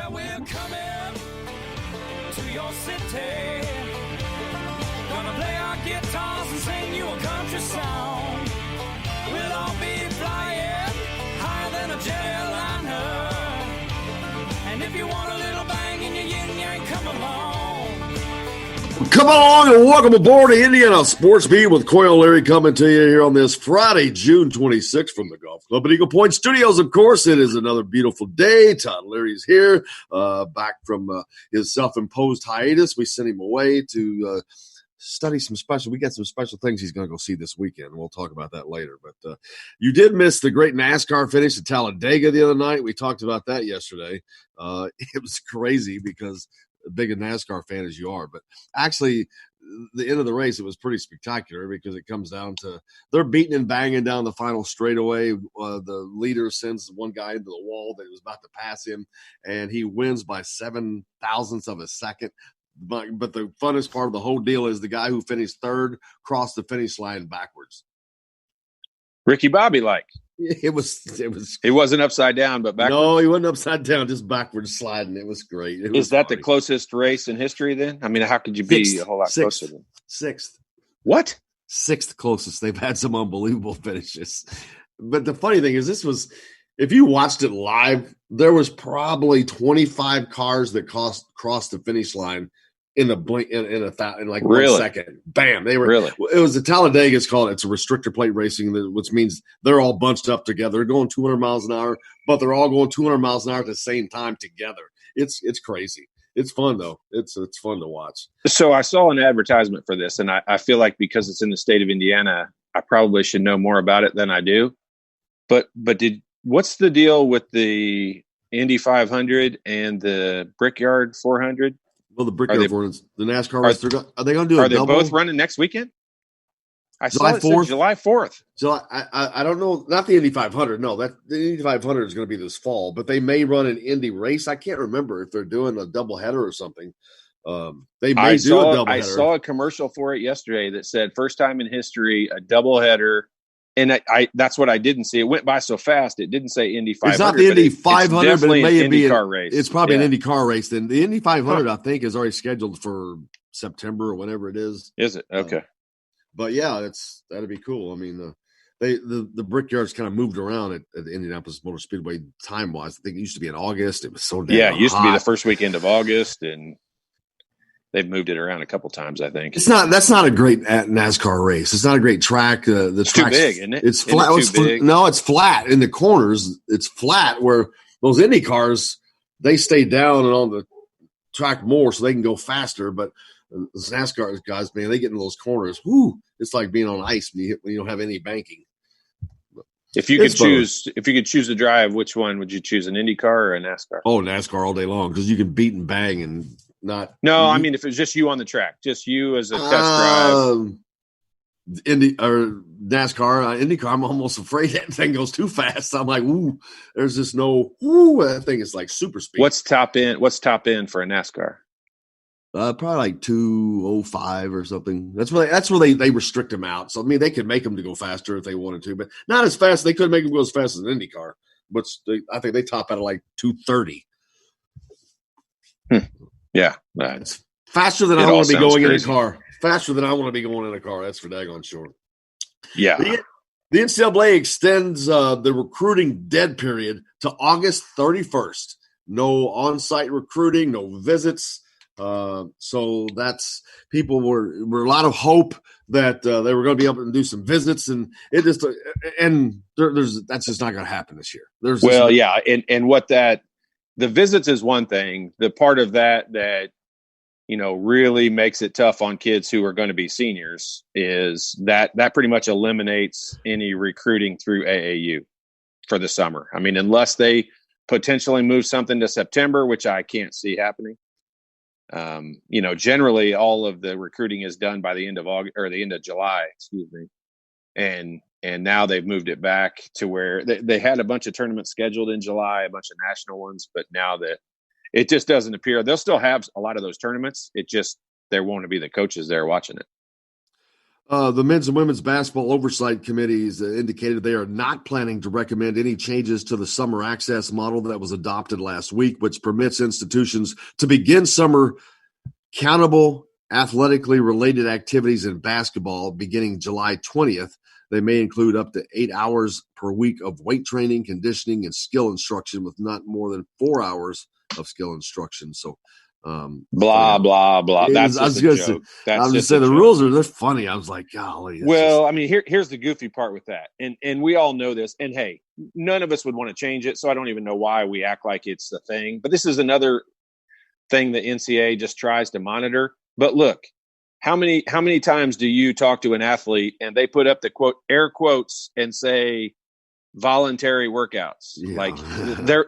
Yeah, we're coming to your city. Gonna play our guitars and sing you a country song. We'll all be flying higher than a jetliner. And if you want a little bang in your yin-yang, come along. Come along and welcome aboard the Indiana Sports Beat with Coy O'Leary coming to you here on this Friday, June 26th from the Golf Club at Eagle Point Studios. Of course, it is another beautiful day. Todd O'Leary's here, back from his self-imposed hiatus. We sent him away to study we got some special things he's going to go see this weekend. We'll talk about that later. But you did miss the great NASCAR finish at Talladega the other night. We talked about that yesterday. It was crazy because big a NASCAR fan as you are, but actually the end of the race, it was pretty spectacular because it comes down to they're beating and banging down the final straightaway. The leader sends one guy into the wall that was about to pass him, and he wins by 7 thousandths of a second. But the funnest part of the whole deal is the guy who finished third crossed the finish line backwards. Ricky Bobby like. It was. He wasn't upside down, but backwards. No, he wasn't upside down, just backwards sliding. It was great. Is that funny. The closest race in history then? I mean, how could you be a whole lot closer than? Sixth. What? Sixth closest. They've had some unbelievable finishes. But the funny thing is if you watched it live, there was probably 25 cars that crossed the finish line in a blink in 1 second. Bam. They were really. It was the Talladega. It's a restrictor plate racing, which means they're all bunched up together. They're going 200 miles an hour, but they're all going 200 miles an hour at the same time together. It's crazy. It's fun though. It's fun to watch. So I saw an advertisement for this, and I feel like because it's in the state of Indiana, I probably should know more about it than I do. But what's the deal with the Indy 500 and the Brickyard 400? Well, the Brickyard 400, the NASCAR race, are they going to do a double? Are they both running next weekend? I saw it said July 4th. I don't know. Not the Indy 500. No, the Indy 500 is going to be this fall, but they may run an Indy race. I can't remember if they're doing a doubleheader or something. They may do a doubleheader. I saw a commercial for it yesterday that said first time in history, a doubleheader. And that's what I didn't see. It went by so fast. It didn't say Indy 500. It's not the Indy 500, but it may be IndyCar race. It's probably an IndyCar race. Then the Indy 500, I think, is already scheduled for September or whenever it is. Is it? Okay. But yeah, that'd be cool. I mean, the Brickyards kind of moved around at the Indianapolis Motor Speedway time wise. I think it used to be in August. It was so damn hot. It used to be the first weekend of August, and they've moved it around a couple times, I think. That's not a great NASCAR race. It's not a great track. It's too big, isn't it? It's flat. It's flat in the corners. It's flat where those Indy cars, they stay down and on the track more so they can go faster. But those NASCAR guys, man, they get in those corners. Whoo! It's like being on ice when you don't have any banking. If you could choose to drive, which one would you choose? An IndyCar or a NASCAR? Oh, NASCAR all day long because you can beat and bang and not. No, I mean if it's just you on the track, just you as a test drive. Indy or NASCAR, IndyCar, I'm almost afraid that thing goes too fast. I'm like, ooh, there's just no. Ooh, that thing is like super speed. What's top end for a NASCAR? Probably like 205 or something. That's where they restrict them out. So I mean, they could make them to go faster if they wanted to, but not as fast. They couldn't make them go as fast as an IndyCar, but I think they top out at like 230. Yeah, it's faster than I want to be going in a car. Faster than I want to be going in a car. That's for daggone sure. Yeah. The NCAA extends the recruiting dead period to August 31st. No on-site recruiting, no visits. So that's people were a lot of hope that they were going to be able to do some visits, and it just that's just not going to happen this year. And what the visits is one thing. The part of that really makes it tough on kids who are going to be seniors is that pretty much eliminates any recruiting through AAU for the summer. I mean, unless they potentially move something to September, which I can't see happening. Generally all of the recruiting is done by the end of August or the end of July, and now they've moved it back to where they had a bunch of tournaments scheduled in July, a bunch of national ones, but now that it just doesn't appear they'll still have a lot of those tournaments. It just there won't be the coaches there watching it. The men's and women's basketball oversight committees indicated they are not planning to recommend any changes to the summer access model that was adopted last week, which permits institutions to begin summer countable athletically related activities in basketball beginning July 20th. They may include up to 8 hours per week of weight training, conditioning, and skill instruction with not more than 4 hours of skill instruction. So, blah, blah, blah. That's just a joke. I'm just saying the rules they're funny. I was like, golly. Well, I mean, here's the goofy part with that. And we all know this. And hey, none of us would want to change it. So I don't even know why we act like it's the thing. But this is another thing the NCAA just tries to monitor. But look, how many times do you talk to an athlete and they put up the quote air quotes and say voluntary workouts? Yeah. Like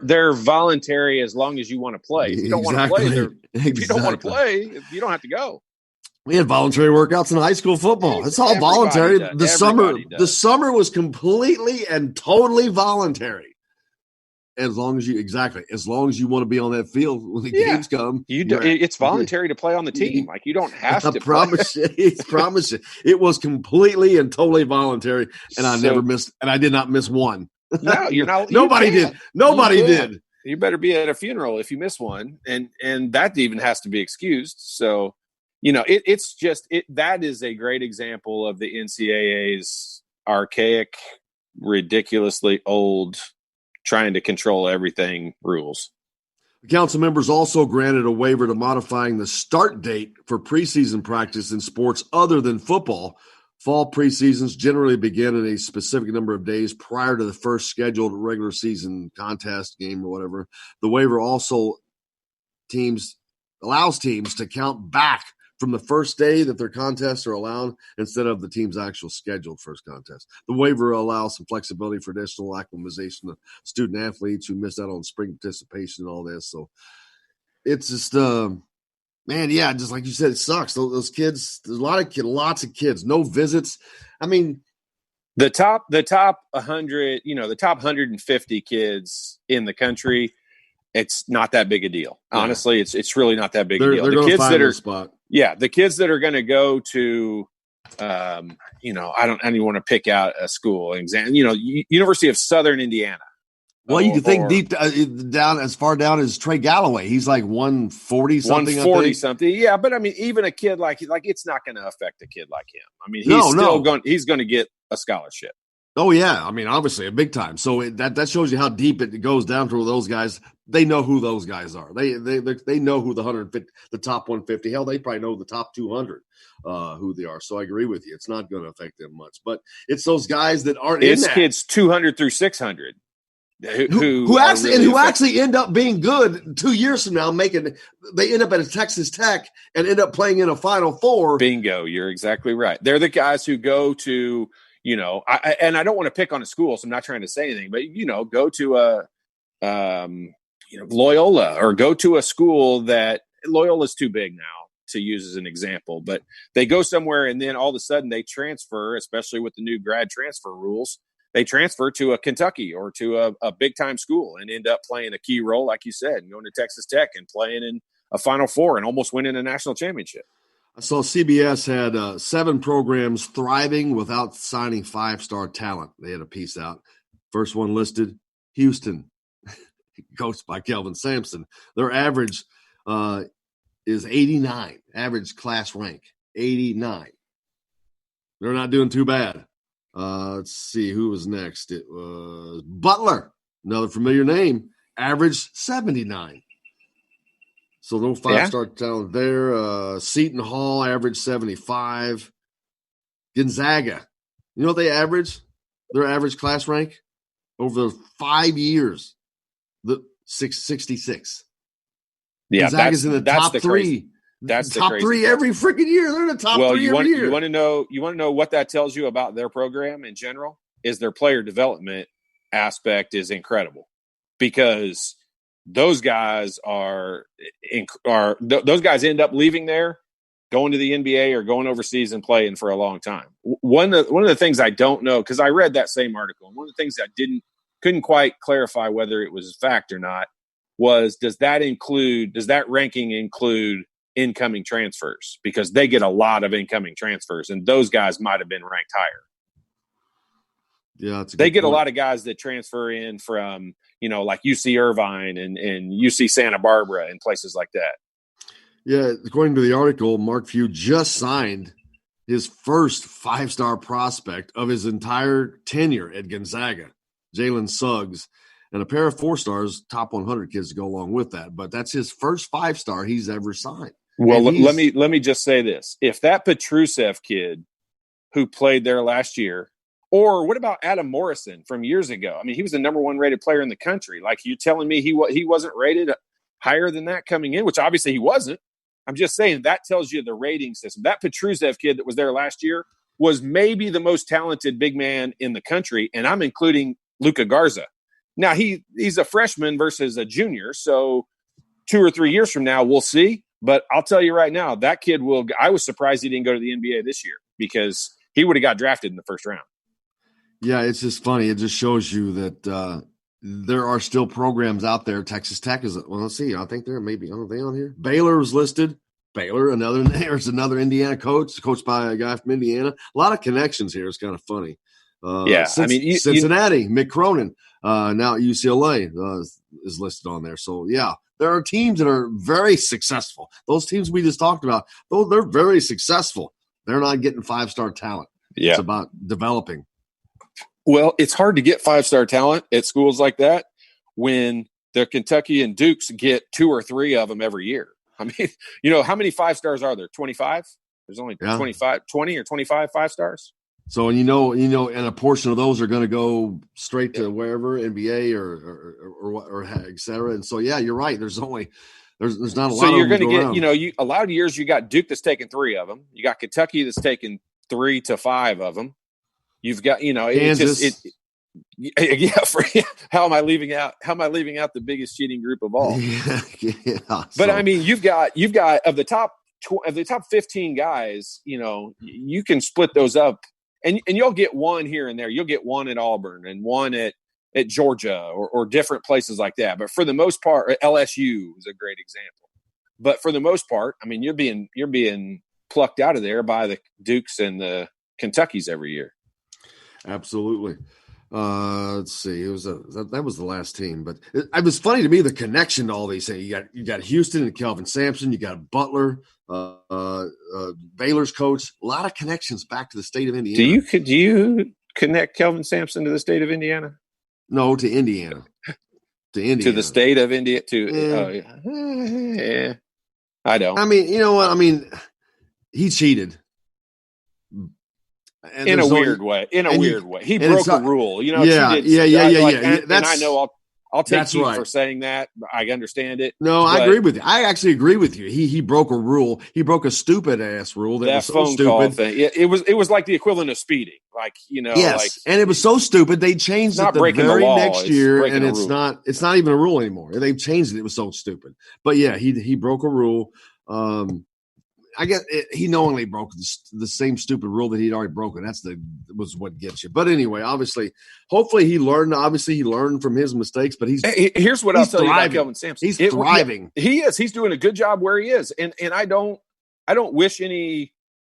they're voluntary as long as you want to play. If you don't want to play, if you don't want to play, you don't have to go. We had voluntary workouts in high school football. It's all voluntary. The summer was completely and totally voluntary. As long as you want to be on that field when the games come, it's voluntary to play on the team. Like you don't have to. Promise you, it was completely and totally voluntary, and I did not miss one. No, you're not. Nobody did. Nobody did. You better be at a funeral if you miss one, and that even has to be excused. So, it's just that is a great example of the NCAA's archaic, ridiculously old, trying to control everything rules. The council members also granted a waiver to modifying the start date for preseason practice in sports other than football. Fall preseasons generally begin in a specific number of days prior to the first scheduled regular season contest game or whatever. The waiver also allows teams to count back from the first day that their contests are allowed instead of the team's actual scheduled first contest. The waiver allows some flexibility for additional acclimatization of student athletes who missed out on spring participation and all this. So it's just, just like you said, it sucks. Those kids, there's lots of kids, no visits. I mean, the top 100, the top 150 kids in the country, it's not that big a deal. Honestly, it's really not that big a deal. The kids that are spot. Yeah, the kids that are going to go to, I don't even want to pick out a school exam. University of Southern Indiana. Well, you can think deep down, as far down as Trey Galloway. He's like 140 something. 140 something. Yeah, but I mean, even a kid like it's not going to affect a kid like him. I mean, he's going to get a scholarship. Oh yeah, I mean, obviously a big time. So that shows you how deep it goes down to those guys. They know who those guys are. They know who the top 150. Hell, they probably know the top 200 who they are. So I agree with you. It's not going to affect them much. But it's those guys that aren't. It's kids 200 through 600 who actually end up being good 2 years from now. They end up at a Texas Tech and end up playing in a Final Four. Bingo, you're exactly right. They're the guys who go to. And I don't want to pick on a school, so I'm not trying to say anything, but, go to a, Loyola, or go to a school that Loyola's too big now to use as an example, but they go somewhere and then all of a sudden they transfer, especially with the new grad transfer rules, they transfer to a Kentucky or to a big time school and end up playing a key role, like you said, and going to Texas Tech and playing in a Final Four and almost winning a national championship. I saw CBS had 7 programs thriving without signing 5-star talent. They had a piece out. First one listed, Houston, coached by Kelvin Sampson. Their average is 89, average class rank, 89. They're not doing too bad. Let's see, who was next? It was Butler, another familiar name, average 79. So no 5-star talent there. Seton Hall average 75. Gonzaga, you know what they average? Their average class rank over the 5 years, the 666. Yeah, Gonzaga's in the top 3. Crazy. That's the top 3 every freaking year. They're in the top 3 every year. You want to know what that tells you about their program in general? Is their player development aspect is incredible, because those guys those guys end up leaving there, going to the NBA or going overseas and playing for a long time. One of the things I don't know, because I read that same article, and one of the things I couldn't quite clarify whether it was a fact or not, was does that ranking include incoming transfers because they get a lot of incoming transfers, and those guys might have been ranked higher. Yeah, they get point. A lot of guys that transfer in from, like UC Irvine and UC Santa Barbara and places like that. Yeah, according to the article, Mark Few just signed his first 5-star prospect of his entire tenure at Gonzaga, Jalen Suggs, and a pair of 4-stars, top 100 kids to go along with that. But that's his first 5-star he's ever signed. Well, let me just say this. If that Petrusev kid who played there last year, or what about Adam Morrison from years ago? I mean, he was the number 1 rated player in the country. Like, you telling me he wasn't rated higher than that coming in, which obviously he wasn't. I'm just saying that tells you the rating system. That Petrusev kid that was there last year was maybe the most talented big man in the country, and I'm including Luka Garza. Now, he's a freshman versus a junior, so 2 or 3 years from now, we'll see. But I'll tell you right now, that kid will – I was surprised he didn't go to the NBA this year because he would have got drafted in the first round. Yeah, it's just funny. It just shows you that there are still programs out there. Texas Tech is – well, let's see. I think they're maybe – are they on here? Baylor was listed. Baylor, there's another Indiana coached by a guy from Indiana. A lot of connections here. It's kind of funny. Cincinnati, Mick Cronin, now at UCLA is listed on there. So, yeah, there are teams that are very successful. Those teams we just talked about, though, they're very successful. They're not getting 5-star talent. Yeah. It's about developing. Well, it's hard to get 5-star talent at schools like that when the Kentucky and Dukes get 2 or 3 of them every year. I mean, how many 5-stars are there? 25? There's only 20 or 25 5-stars. So, and a portion of those are going to go straight to wherever, NBA or et cetera. And so, yeah, you're right. There's not a lot of them. So you're going to get, a lot of years you got Duke that's taken 3 of them. You got Kentucky that's taken 3 to 5 of them. You've got, Kansas. How am I leaving out the biggest cheating group of all? But I mean, you've got of the top 15 guys, you can split those up. And you'll get one here and there. You'll get one at Auburn and one at Georgia or different places like that. But for the most part, LSU is a great example. But for the most part, I mean, you're being plucked out of there by the Dukes and the Kentuckys every year. Absolutely. Let's see. That was the last team, but it was funny to me the connection to all these things. You got Houston and Kelvin Sampson. You got Butler, Baylor's coach. A lot of connections back to the state of Indiana. Do you connect Kelvin Sampson to the state of Indiana? No, to Indiana. To the state of India. Yeah. I don't. I mean, you know what? I mean, he cheated. And in a weird way. He broke a rule. Yeah. And I know I'll take heat for saying that. I understand it. No, I agree with you. I actually agree with you. He broke a rule. He broke a stupid ass rule that was so phone stupid. Call thing. It was like the equivalent of speeding. Yes, and it was so stupid they changed it the very next year, and it's not even a rule anymore. They've changed it. It was so stupid. But yeah, he broke a rule. I guess he knowingly broke the same stupid rule that he'd already broken. Was what gets you. But anyway, hopefully he learned. Obviously, he learned from his mistakes. But here's what I'll tell you about Kelvin Sampson. He's thriving. He is. He's doing a good job where he is, and I don't wish any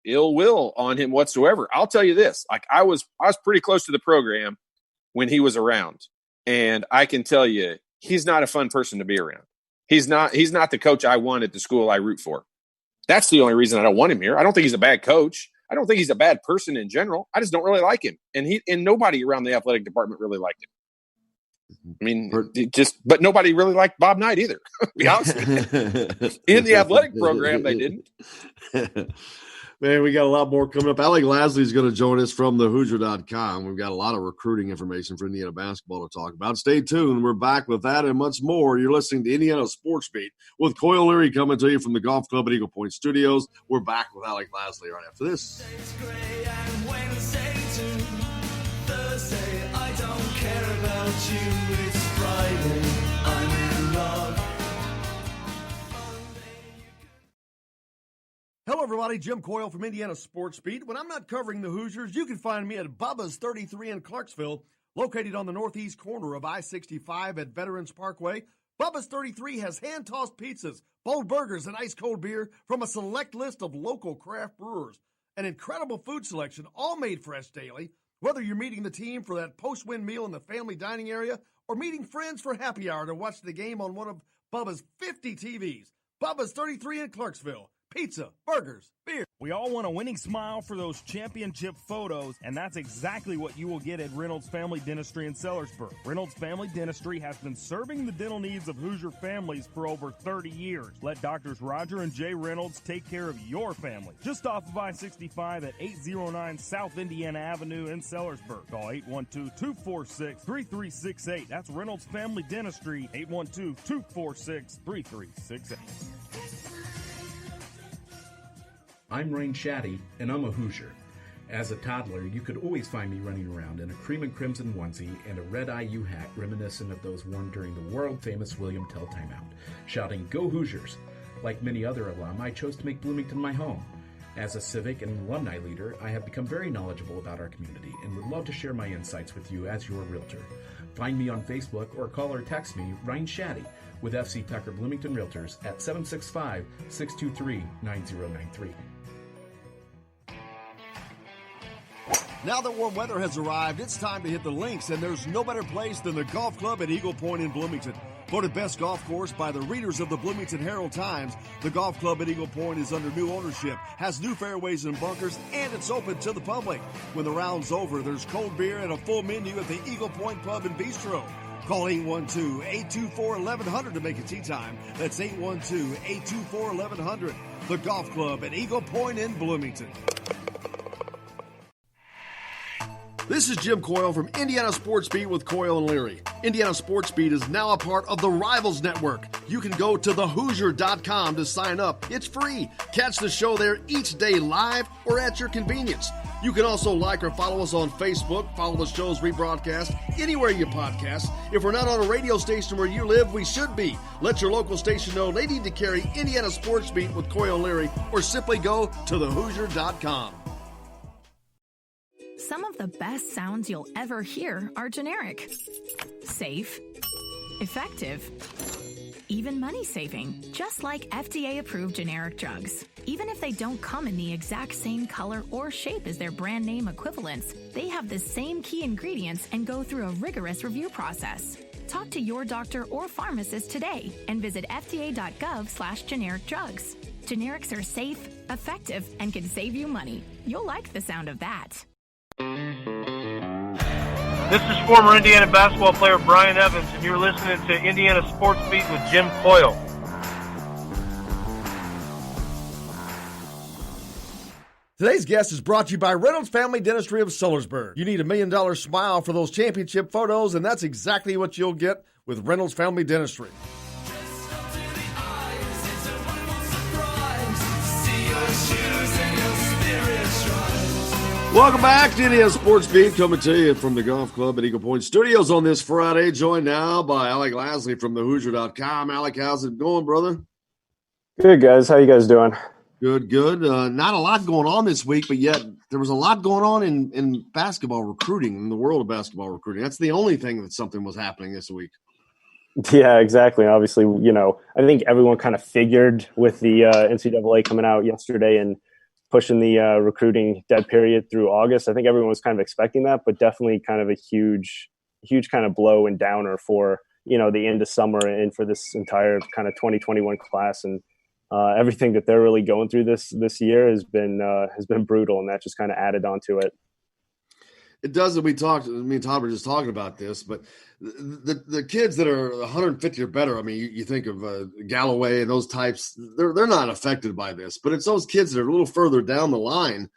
ill will on him whatsoever. I'll tell you this: like I was pretty close to the program when he was around, and I can tell you he's not a fun person to be around. He's not the coach I want at the school I root for. That's the only reason I don't want him here. I don't think he's a bad coach. I don't think he's a bad person in general. I just don't really like him. And nobody around the athletic department really liked him. I mean, but nobody really liked Bob Knight either, to be honest with you. In the athletic program, they didn't. Man, we got a lot more coming up. Alec Lasley is going to join us from thehoosier.com. We've got a lot of recruiting information for Indiana basketball to talk about. Stay tuned. We're back with that and much more. You're listening to Indiana Sports Beat with Coyle Leary coming to you from the Golf Club at Eagle Point Studios. We're back with Alec Lasley right after this. Thursday, I don't care about you. It's Friday, I'm in love. Hello, everybody. Jim Coyle from Indiana Sports Beat. When I'm not covering the Hoosiers, you can find me at Bubba's 33 in Clarksville, located on the northeast corner of I-65 at Veterans Parkway. Bubba's 33 has hand-tossed pizzas, bold burgers, and ice-cold beer from a select list of local craft brewers. An incredible food selection, all made fresh daily. Whether you're meeting the team for that post-win meal in the family dining area or meeting friends for happy hour to watch the game on one of Bubba's 50 TVs, Bubba's 33 in Clarksville. Pizza, burgers, beer. We all want a winning smile for those championship photos, and that's exactly what you will get at Reynolds Family Dentistry in Sellersburg. Reynolds Family Dentistry has been serving the dental needs of Hoosier families for over 30 years. Let Doctors Roger and Jay Reynolds take care of your family. Just off of I-65 at 809 South Indiana Avenue in Sellersburg. Call 812-246-3368. That's Reynolds Family Dentistry, 812-246-3368. I'm Rain Shaddy, and I'm a Hoosier. As a toddler, you could always find me running around in a cream and crimson onesie and a red IU hat reminiscent of those worn during the world-famous William Tell timeout, shouting, "Go Hoosiers!" Like many other alum, I chose to make Bloomington my home. As a civic and alumni leader, I have become very knowledgeable about our community and would love to share my insights with you as your realtor. Find me on Facebook or call or text me, Ryan Shaddy, with FC Tucker Bloomington Realtors at 765-623-9093. Now that warm weather has arrived, it's time to hit the links, and there's no better place than the golf club at Eagle Point in Bloomington. Voted best golf course by the readers of the Bloomington Herald-Times, the golf club at Eagle Point is under new ownership, has new fairways and bunkers, and it's open to the public. When the round's over, there's cold beer and a full menu at the Eagle Point Pub and Bistro. Call 812-824-1100 to make a tee time. That's 812-824-1100. The golf club at Eagle Point in Bloomington. This is Jim Coyle from Indiana Sports Beat with Coyle and Leary. Indiana Sports Beat is now a part of the Rivals Network. You can go to thehoosier.com to sign up. It's free. Catch the show there each day live or at your convenience. You can also like or follow us on Facebook, follow the show's rebroadcast anywhere you podcast. If we're not on a radio station where you live, we should be. Let your local station know they need to carry Indiana Sports Beat with Coyle and Leary, or simply go to thehoosier.com. Some of the best sounds you'll ever hear are generic, safe, effective, even money-saving, just like FDA-approved generic drugs. Even if they don't come in the exact same color or shape as their brand name equivalents, they have the same key ingredients and go through a rigorous review process. Talk to your doctor or pharmacist today and visit fda.gov/generic drugs. Generics are safe, effective, and can save you money. You'll like the sound of that. This is former Indiana basketball player Brian Evans, and you're listening to Indiana Sports Beat with Jim Coyle. Today's guest is brought to you by Reynolds Family Dentistry of Sellersburg. You need $1 million smile for those championship photos, and that's exactly what you'll get with Reynolds Family Dentistry. Welcome back to Indiana Sports Beat, coming to you from the golf club at Eagle Point Studios on this Friday, joined now by Alec Lasley from thehoosier.com. Alec, how's it going, brother? Good, guys. How you guys doing? Good, good. Not a lot going on this week, but yet there was a lot going on in basketball recruiting, in the world of basketball recruiting. That's the only thing that something was happening this week. Yeah, exactly. Obviously, I think everyone kind of figured with the NCAA coming out yesterday and pushing the recruiting dead period through August. I think everyone was kind of expecting that, but definitely kind of a huge kind of blow and downer for, the end of summer and for this entire kind of 2021 class. And everything that they're really going through this year has been brutal, and that just kind of added onto it. It does. Me and Todd were just talking about this, but the kids that are 150 or better, I mean, you think of Galloway and those types, they're not affected by this, but it's those kids that are a little further down the line.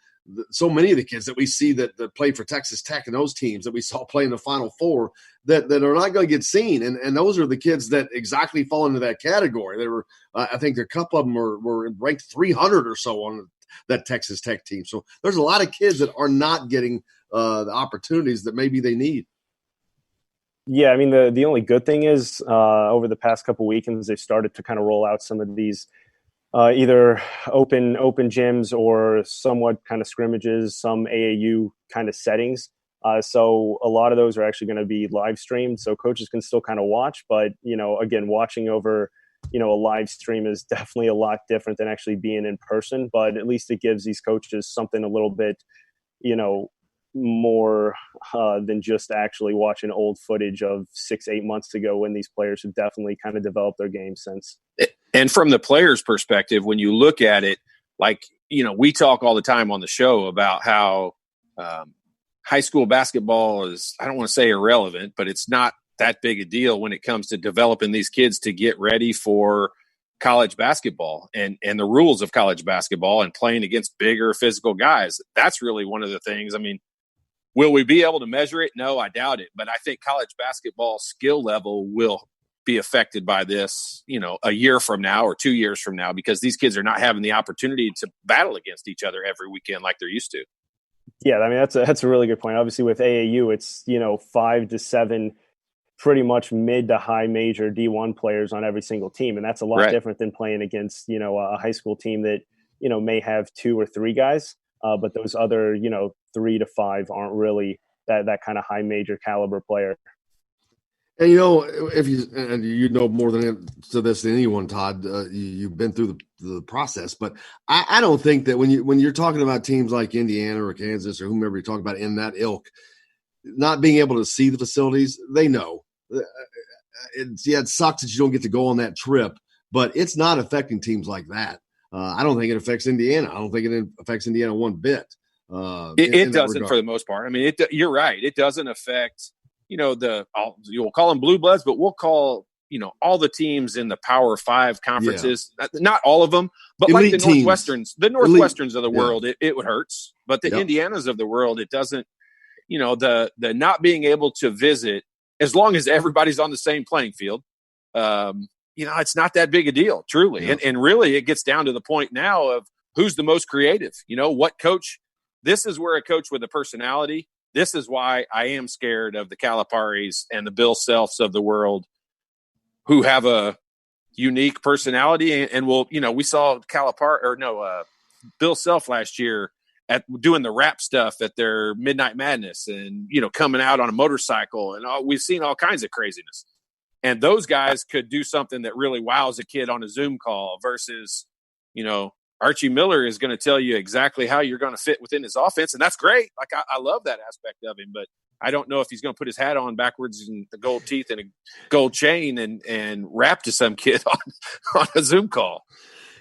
So many of the kids that we see that played for Texas Tech and those teams that we saw play in the Final Four that are not going to get seen. And those are the kids that exactly fall into that category. They were, I think a couple of them were ranked 300 or so on that Texas Tech team. So there's a lot of kids that are not getting the opportunities that maybe they need. Yeah, I mean, the only good thing is over the past couple weekends, they've started to kind of roll out some of these either open gyms or somewhat kind of scrimmages, some AAU kind of settings So a lot of those are actually going to be live streamed, so coaches can still kind of watch. But, again, watching over, a live stream is definitely a lot different than actually being in person. But at least it gives these coaches something a little bit, more than just actually watching old footage of 6-8 months ago when these players have definitely kind of developed their game since. And from the player's perspective, when you look at it, like, we talk all the time on the show about how high school basketball is, I don't want to say irrelevant, but it's not that big a deal when it comes to developing these kids to get ready for college basketball and the rules of college basketball and playing against bigger physical guys. That's really one of the things. I mean, will we be able to measure it? No, I doubt it. But I think college basketball skill level will be affected by this, a year from now or 2 years from now, because these kids are not having the opportunity to battle against each other every weekend like they're used to. Yeah, I mean, that's a really good point. Obviously, with AAU, it's 5 to 7 pretty much mid to high major D1 players on every single team, and that's a lot different than playing against a high school team that may have 2 or 3 guys, but those other 3 to 5 aren't really that kind of high major caliber player. And if you know more than this than anyone, Todd, you've been through the process. But I don't think that when you're talking about teams like Indiana or Kansas or whomever you're talking about in that ilk, not being able to see the facilities, they know. It sucks that you don't get to go on that trip, but it's not affecting teams like that. I don't think it affects Indiana. I don't think it affects Indiana one bit. It doesn't, for the most part. I mean, you're right. It doesn't affect. You'll call them blue bloods, but we'll call, all the teams in the Power 5 conferences, not all of them, but elite like the Northwesterns of the world, it hurts. But the Indianas of the world, it doesn't, the not being able to visit, as long as everybody's on the same playing field, it's not that big a deal, truly. Yeah. And really, it gets down to the point now of who's the most creative. What coach, this is where a coach with a personality. This is why I am scared of the Caliparis and the Bill Selfs of the world, who have a unique personality. And we saw Bill Self last year at doing the rap stuff at their Midnight Madness and, coming out on a motorcycle. And we've seen all kinds of craziness. And those guys could do something that really wows a kid on a Zoom call versus, Archie Miller is going to tell you exactly how you're going to fit within his offense. And that's great. Like, I love that aspect of him, but I don't know if he's going to put his hat on backwards and the gold teeth and a gold chain and rap to some kid on a Zoom call.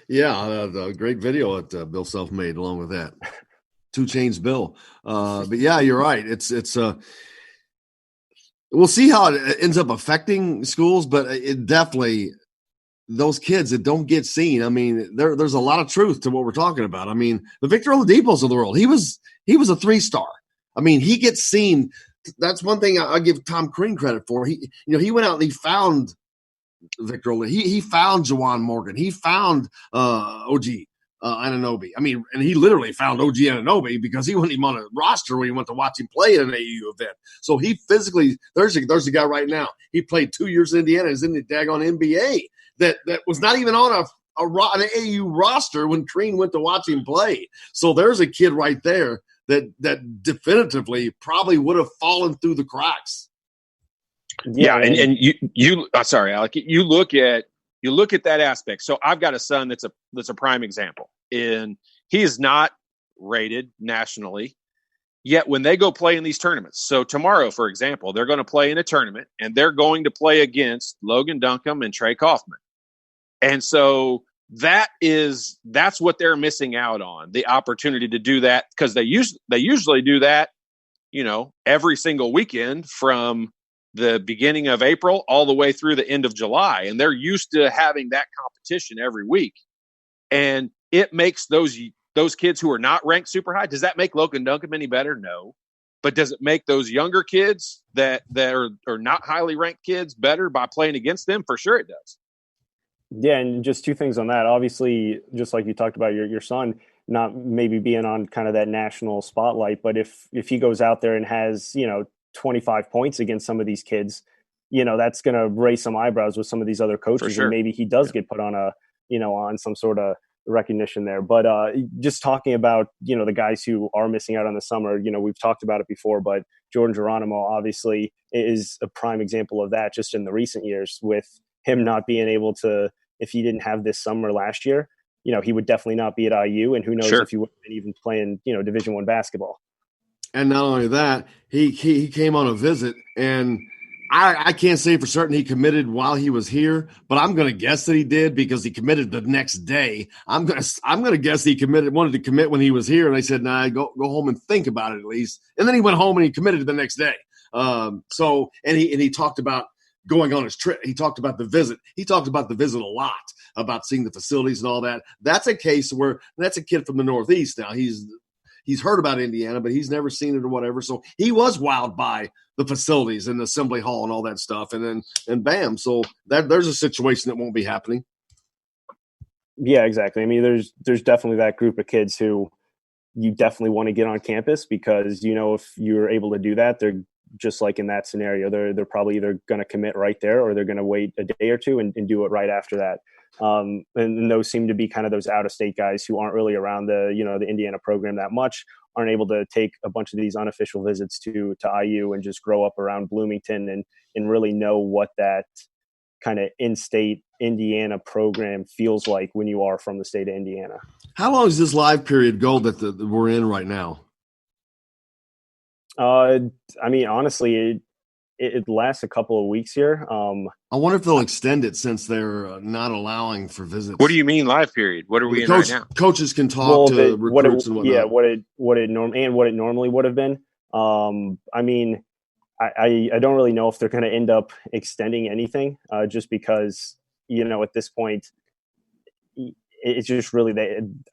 Yeah. The great video that Bill Self made along with that 2 Chainz Bill. But yeah, you're right. It's we'll see how it ends up affecting schools, but it definitely, those kids that don't get seen. I mean, there's a lot of truth to what we're talking about. I mean, the Victor Oladipos of the world, he was a 3-star. I mean, he gets seen. That's one thing I give Tom Crean credit for. He went out and he found Victor Oladipo. He found Jawan Morgan. He found OG Anunoby. I mean, and he literally found OG Anunoby because he wasn't even on a roster when he went to watch him play at an AAU event. So he physically, there's a guy right now. He played 2 years in Indiana. He's in the daggone NBA. That was not even on an AAU roster when Crean went to watch him play. So there's a kid right there that definitively probably would have fallen through the cracks. Yeah, and you sorry, Alec. You look at that aspect. So I've got a son that's a prime example, and he is not rated nationally. Yet when they go play in these tournaments, so tomorrow, for example, they're going to play in a tournament, and they're going to play against Logan Duncombe and Trey Kaufman. And so that's what they're missing out on, the opportunity to do that, because they usually do that, every single weekend from the beginning of April all the way through the end of July. And they're used to having that competition every week. And it makes those kids who are not ranked super high. Does that make Logan Duncombe any better? No. But does it make those younger kids that are not highly ranked kids better by playing against them? For sure it does. Yeah, and just 2 things on that. Obviously, just like you talked about your son not maybe being on kind of that national spotlight, but if he goes out there and has, 25 points against some of these kids, that's going to raise some eyebrows with some of these other coaches. For sure. And maybe he does get put on on some sort of, recognition there. But just talking about, the guys who are missing out on the summer, we've talked about it before, but Jordan Geronimo obviously is a prime example of that just in the recent years, with him not being able to, if he didn't have this summer last year, he would definitely not be at IU, and who knows if he would have been even playing, Division I basketball. And not only that, he came on a visit, and I can't say for certain he committed while he was here, but I'm going to guess that he did because he committed the next day. I'm going to guess he wanted to commit when he was here, and I said, "Nah, go home and think about it at least." And then he went home and he committed the next day. And he talked about going on his trip. He talked about the visit. He talked about the visit a lot, about seeing the facilities and all that. That's a case where that's a kid from the Northeast. Now he's heard about Indiana, but he's never seen it or whatever. So he was wowed by the facilities and the assembly hall and all that stuff. And bam. So there's a situation that won't be happening. Yeah, exactly. I mean, there's definitely that group of kids who you definitely want to get on campus because, if you're able to do that, they're just like in that scenario, they're probably either going to commit right there or they're going to wait a day or two and do it right after that. And those seem to be kind of those out-of-state guys who aren't really around the Indiana program that much, aren't able to take a bunch of these unofficial visits to IU and just grow up around Bloomington and really know what that kind of in-state Indiana program feels like when you are from the state of Indiana. How long does this live period go that we're in right now? I mean, honestly, it lasts a couple of weeks here. I wonder if they'll extend it since they're not allowing for visits. What do you mean live period? What are we in right now? Coaches can talk to recruits and whatnot. Yeah, what it normally would have been. I mean, I don't really know if they're going to end up extending anything, just because at this point it's just really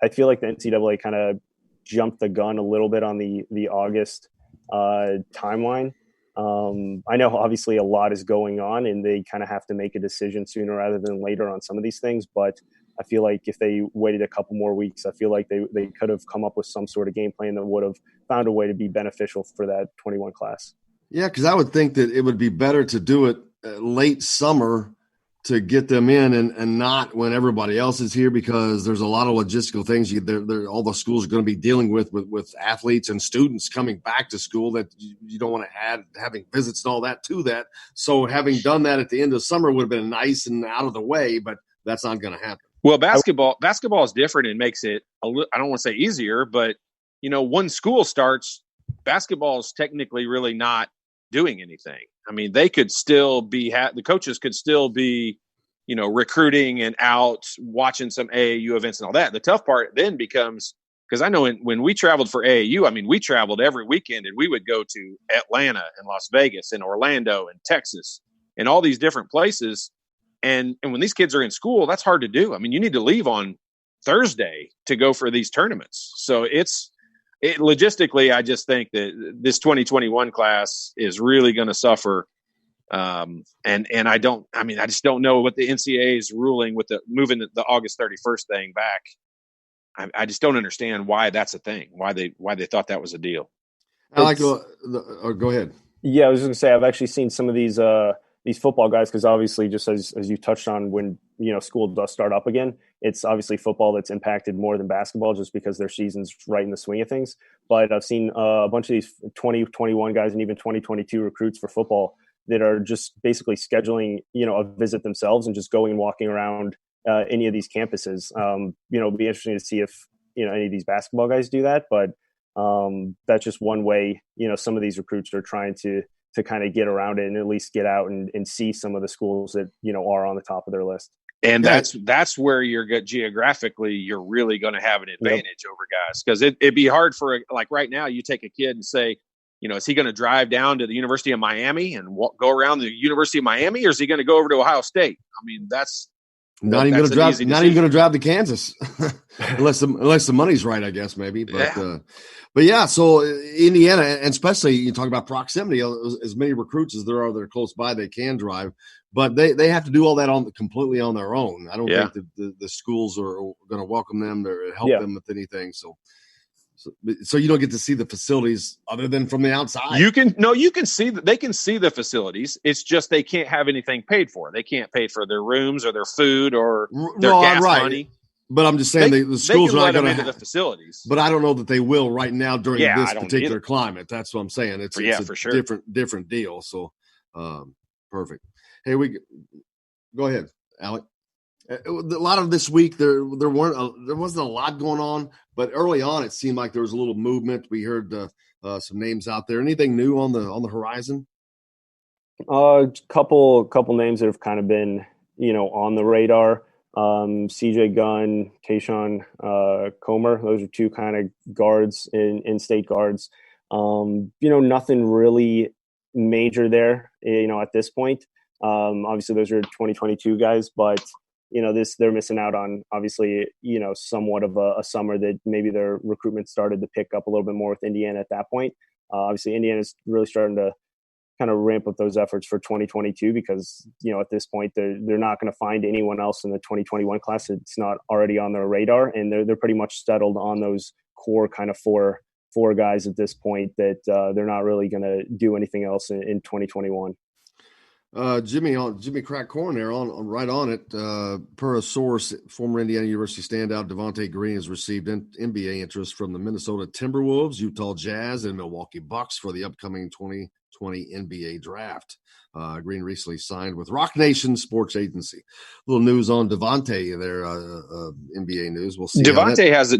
I feel like the NCAA kind of jumped the gun a little bit on the August timeline. I know obviously a lot is going on and they kind of have to make a decision sooner rather than later on some of these things, but I feel like if they waited a couple more weeks, I feel like they could have come up with some sort of game plan that would have found a way to be beneficial for that 21 class. Yeah, because I would think that it would be better to do it late summer to get them in and not when everybody else is here, because there's a lot of logistical things all the schools are going to be dealing with athletes and students coming back to school that you don't want to add having visits and all that to that. So having done that at the end of summer would have been nice and out of the way, but that's not going to happen. Well, basketball is different and makes it I don't want to say easier, but when school starts, basketball is technically really not doing anything. I mean, they could still be the coaches could still be, recruiting and out watching some AAU events and all that. The tough part then becomes, because I know when we traveled for AAU, I mean, we traveled every weekend and we would go to Atlanta and Las Vegas and Orlando and Texas and all these different places. And when these kids are in school, that's hard to do. I mean, you need to leave on Thursday to go for these tournaments. So logistically, I just think that this 2021 class is really going to suffer. And I just don't know what the NCAA's ruling with moving the August 31st thing back. I just don't understand why that's a thing, why they thought that was a deal. Go ahead. Yeah, I was going to say, I've actually seen some of these football guys, because obviously, just as you touched on, when school does start up again, it's obviously football that's impacted more than basketball, just because their season's right in the swing of things. But I've seen a bunch of these 2021 guys and even 2022 recruits for football that are just basically scheduling a visit themselves and just going and walking around any of thithe campuses. It'd be interesting to see if any of these basketball guys do that, but that's just one way some of these recruits are trying to kind of get around it and at least get out and see some of the schools that are on the top of their list. And that's where geographically you're really going to have an advantage over guys, because it'd be hard for like right now you take a kid and say, is he going to drive down to the University of Miami and go around the University of Miami, or is he going to go over to Ohio State? I mean, that's not even going to drive. Not even going to drive to Kansas, unless the money's right, I guess maybe. But yeah. So Indiana, and especially you talk about proximity. As many recruits as there are that are close by, they can drive, but they have to do all that completely on their own. I don't think that the schools are going to welcome them or help them with anything. So you don't get to see the facilities other than from the outside. You can see that they can see the facilities. It's just they can't have anything paid for. They can't pay for their rooms or their food or their gas money. But I'm just saying the schools are not going to have the facilities. But I don't know that they will right now during this particular climate. That's what I'm saying. It's for sure. different deal. So perfect. Hey, go ahead, Alec. A lot of this week there wasn't a lot going on, but early on it seemed like there was a little movement. We heard some names out there. Anything new on the horizon? Couple names that have kind of been on the radar. CJ Gunn, Kayshawn Comer. Those are two kind of guards in-state guards. Nothing really major there. At this point. Obviously, those are 2022 guys, but they're missing out on obviously somewhat of a summer that maybe their recruitment started to pick up a little bit more with Indiana at that point. Obviously, Indiana's really starting to kind of ramp up those efforts for 2022 because at this point they're not going to find anyone else in the 2021 class that's not already on their radar, and they're pretty much settled on those core kind of four guys at this point that they're not really going to do anything else in 2021. Jimmy cracked corn there right on it. Per a source, former Indiana University standout Devontae Green has received NBA interest from the Minnesota Timberwolves, Utah Jazz, and Milwaukee Bucks for the upcoming 2020 NBA draft. Green recently signed with Rock Nation Sports Agency. A little news on Devontae there, NBA news. We'll see. Devontae has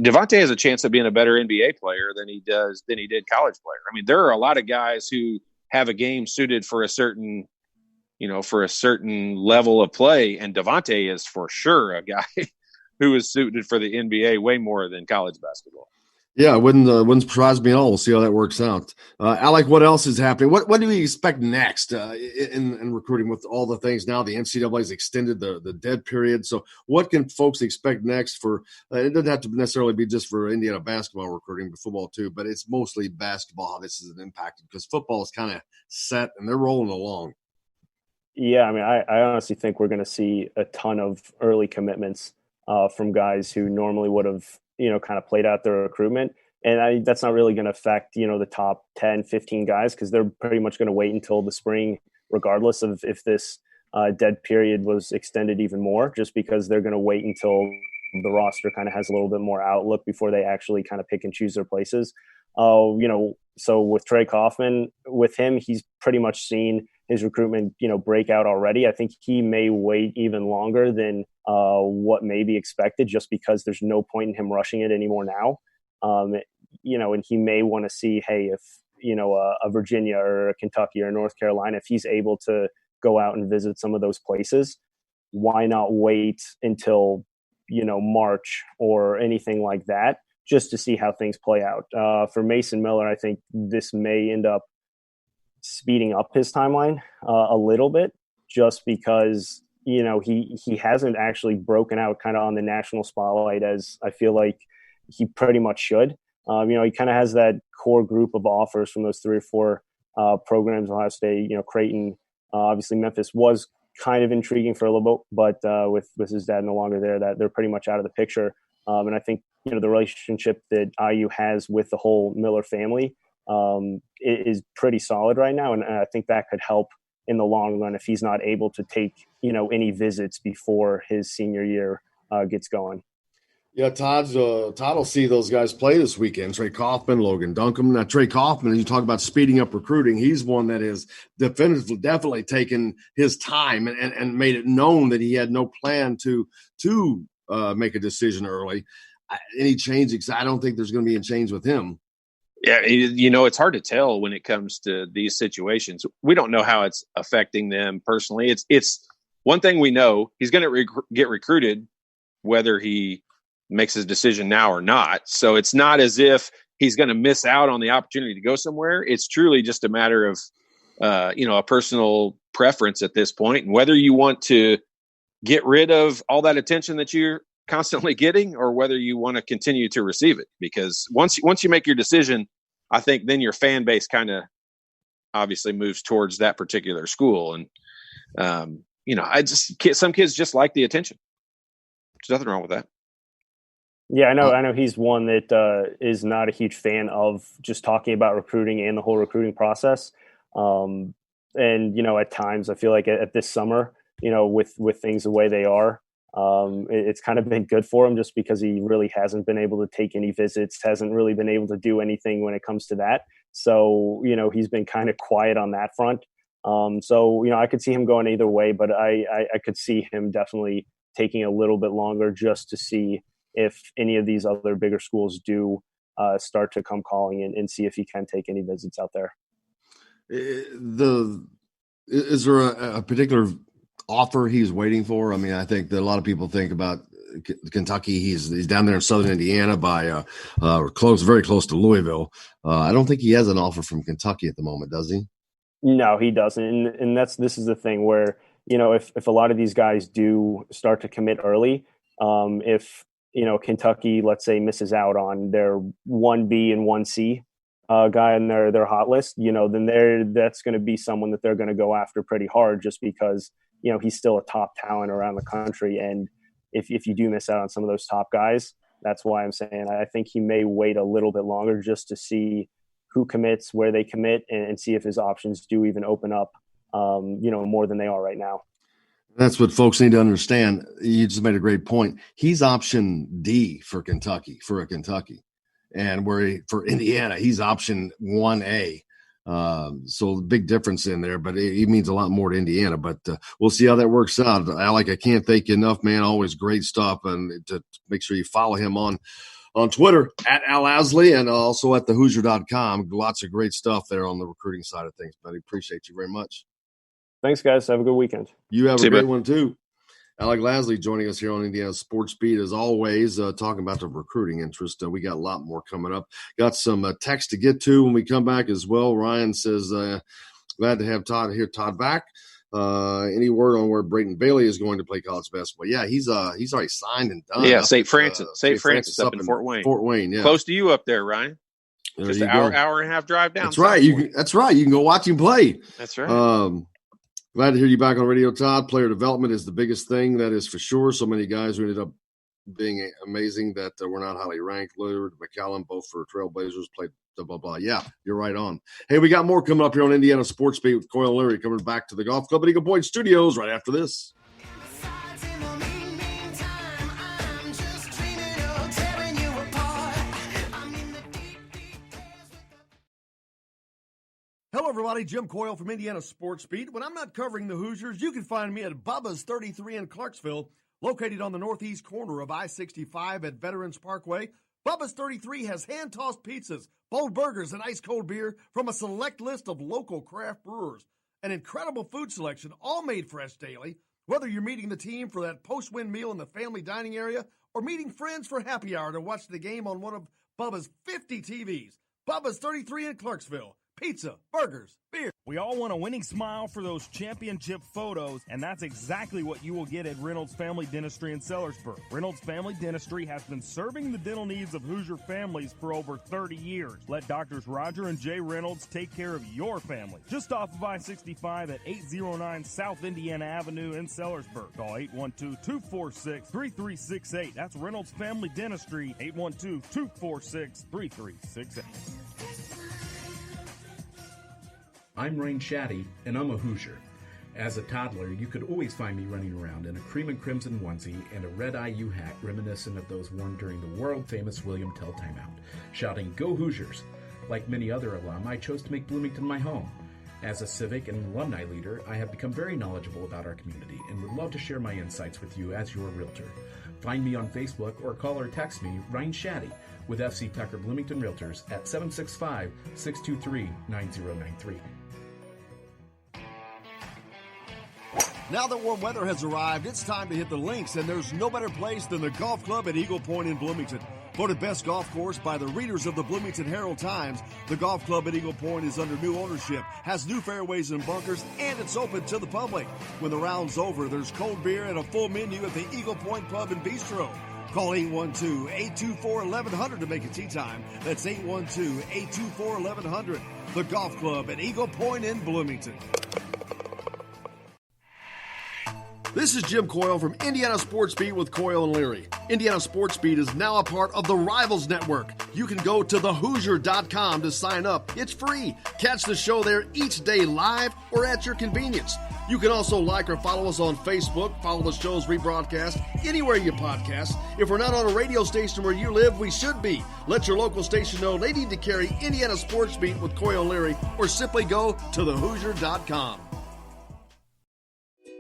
a chance of being a better NBA player than he did college player. I mean, there are a lot of guys who have a game suited for a certain level of play, and Devontae is for sure a guy who is suited for the NBA way more than college basketball. Yeah, it wouldn't surprise me at all. We'll see how that works out. Alec, what else is happening? What do we expect next in recruiting with all the things now? The NCAA has extended the dead period. So what can folks expect next for it doesn't have to necessarily be just for Indiana basketball recruiting, but football too. But it's mostly basketball. This is an impact because football is kind of set and they're rolling along. Yeah, I mean, I honestly think we're going to see a ton of early commitments from guys who normally would have, kind of played out their recruitment. And that's not really going to affect, the top 10, 15 guys because they're pretty much going to wait until the spring, regardless of if this dead period was extended even more, just because they're going to wait until the roster kind of has a little bit more outlook before they actually kind of pick and choose their places. So with Trey Kaufman, with him, he's pretty much seen his recruitment, break out already. I think he may wait even longer than what may be expected just because there's no point in him rushing it anymore now. And he may want to see, hey, if, a Virginia or a Kentucky or North Carolina, if he's able to go out and visit some of those places, why not wait until, March or anything like that, just to see how things play out. For Mason Miller, I think this may end up speeding up his timeline a little bit just because, he hasn't actually broken out kind of on the national spotlight as I feel like he pretty much should. He kind of has that core group of offers from those 3 or 4 programs, Ohio State, Creighton. Obviously, Memphis was kind of intriguing for a little bit, but with his dad no longer there, that they're pretty much out of the picture. And I think, the relationship that IU has with the whole Miller family is pretty solid right now. And I think that could help in the long run if he's not able to take, any visits before his senior year gets going. Yeah, Todd will see those guys play this weekend. Trey Kaufman, Logan Duncombe. Now, Trey Kaufman, you talk about speeding up recruiting. He's one that is definitely taken his time and made it known that he had no plan to make a decision early. Any change? Because I don't think there's going to be a change with him. Yeah, it's hard to tell when it comes to these situations. We don't know how it's affecting them personally. It's one thing we know: he's going to get recruited, whether he makes his decision now or not. So it's not as if he's going to miss out on the opportunity to go somewhere. It's truly just a matter of, a personal preference at this point, and whether you want to get rid of all that attention that you're constantly getting, or whether you want to continue to receive it. Because once you make your decision, I think then your fan base kind of obviously moves towards that particular school. And, some kids just like the attention. There's nothing wrong with that. Yeah, I know he's one that is not a huge fan of just talking about recruiting and the whole recruiting process. And, at times I feel like at this summer, with things the way they are, It's kind of been good for him just because he really hasn't been able to take any visits, hasn't really been able to do anything when it comes to that. So, he's been kind of quiet on that front. So, I could see him going either way, but I could see him definitely taking a little bit longer just to see if any of these other bigger schools do start to come calling and see if he can take any visits out there. Is there a particular offer he's waiting for? I mean, I think that a lot of people think about Kentucky. He's down there in Southern Indiana by very close to Louisville. I don't think he has an offer from Kentucky at the moment, does he? No, he doesn't. And this is the thing where, if a lot of these guys do start to commit early, if, Kentucky, let's say, misses out on their 1B and 1C guy in their hot list, then that's going to be someone that they're going to go after pretty hard just because, he's still a top talent around the country. And if you do miss out on some of those top guys, that's why I'm saying I think he may wait a little bit longer just to see who commits, where they commit, and see if his options do even open up, more than they are right now. That's what folks need to understand. You just made a great point. He's option D for Kentucky, and for Indiana, he's option 1A. So big difference in there, but he means a lot more to Indiana. But we'll see how that works out. Alec, I can't thank you enough, man. Always great stuff, and to make sure you follow him on Twitter at Al Asley and also at thehoosier.com. Lots of great stuff there on the recruiting side of things, buddy. Appreciate you very much. Thanks, guys. Have a good weekend. You have a great one, too. Alec Lasley joining us here on Indiana Sports Beat, as always, talking about the recruiting interest. We got a lot more coming up. Got some text to get to when we come back as well. Ryan says, glad to have Todd back. Any word on where Brayton Bailey is going to play college basketball? Yeah, he's already signed and done. Yeah, St. Francis up in Fort Wayne. Fort Wayne, yeah. Close to you up there, Ryan. There Just an hour and a half drive down. That's right. You can go watch him play. That's right. Glad to hear you back on radio, Todd. Player development is the biggest thing, that is for sure. So many guys who ended up being amazing that were not highly ranked. Lillard, McCallum, both for Trailblazers, played blah, blah, blah. Yeah, you're right on. Hey, we got more coming up here on Indiana Sports Beat with Coyle and Larry, coming back to the Golf Club at Eagle Point Studios right after this. Hello, everybody. Jim Coyle from Indiana Sports Beat. When I'm not covering the Hoosiers, you can find me at Bubba's 33 in Clarksville, located on the northeast corner of I-65 at Veterans Parkway. Bubba's 33 has hand-tossed pizzas, bold burgers, and ice-cold beer from a select list of local craft brewers. An incredible food selection, all made fresh daily. Whether you're meeting the team for that post-win meal in the family dining area or meeting friends for happy hour to watch the game on one of Bubba's 50 TVs. Bubba's 33 in Clarksville. Pizza, burgers, beer. We all want a winning smile for those championship photos, and that's exactly what you will get at Reynolds Family Dentistry in Sellersburg. Reynolds Family Dentistry has been serving the dental needs of Hoosier families for over 30 years. Let Doctors Roger and Jay Reynolds take care of your family. Just off of I-65 at 809 South Indiana Avenue in Sellersburg. Call 812-246-3368. That's Reynolds Family Dentistry, 812-246-3368. I'm Rain Shaddy, and I'm a Hoosier. As a toddler, you could always find me running around in a cream and crimson onesie and a red IU hat reminiscent of those worn during the world-famous William Tell timeout, shouting, "Go Hoosiers!" Like many other alum, I chose to make Bloomington my home. As a civic and alumni leader, I have become very knowledgeable about our community and would love to share my insights with you as your realtor. Find me on Facebook or call or text me, Ryan Shaddy, with FC Tucker Bloomington Realtors at 765-623-9093. Now that warm weather has arrived, it's time to hit the links, and there's no better place than the Golf Club at Eagle Point in Bloomington. Voted best golf course by the readers of the Bloomington Herald-Times, the Golf Club at Eagle Point is under new ownership, has new fairways and bunkers, and it's open to the public. When the round's over, there's cold beer and a full menu at the Eagle Point Pub and Bistro. Call 812-824-1100 to make a tee time. That's 812-824-1100. The Golf Club at Eagle Point in Bloomington. This is Jim Coyle from Indiana Sports Beat with Coyle and Leary. Indiana Sports Beat is now a part of the Rivals Network. You can go to thehoosier.com to sign up. It's free. Catch the show there each day live or at your convenience. You can also like or follow us on Facebook, follow the show's rebroadcast anywhere you podcast. If we're not on a radio station where you live, we should be. Let your local station know they need to carry Indiana Sports Beat with Coyle and Leary, or simply go to thehoosier.com.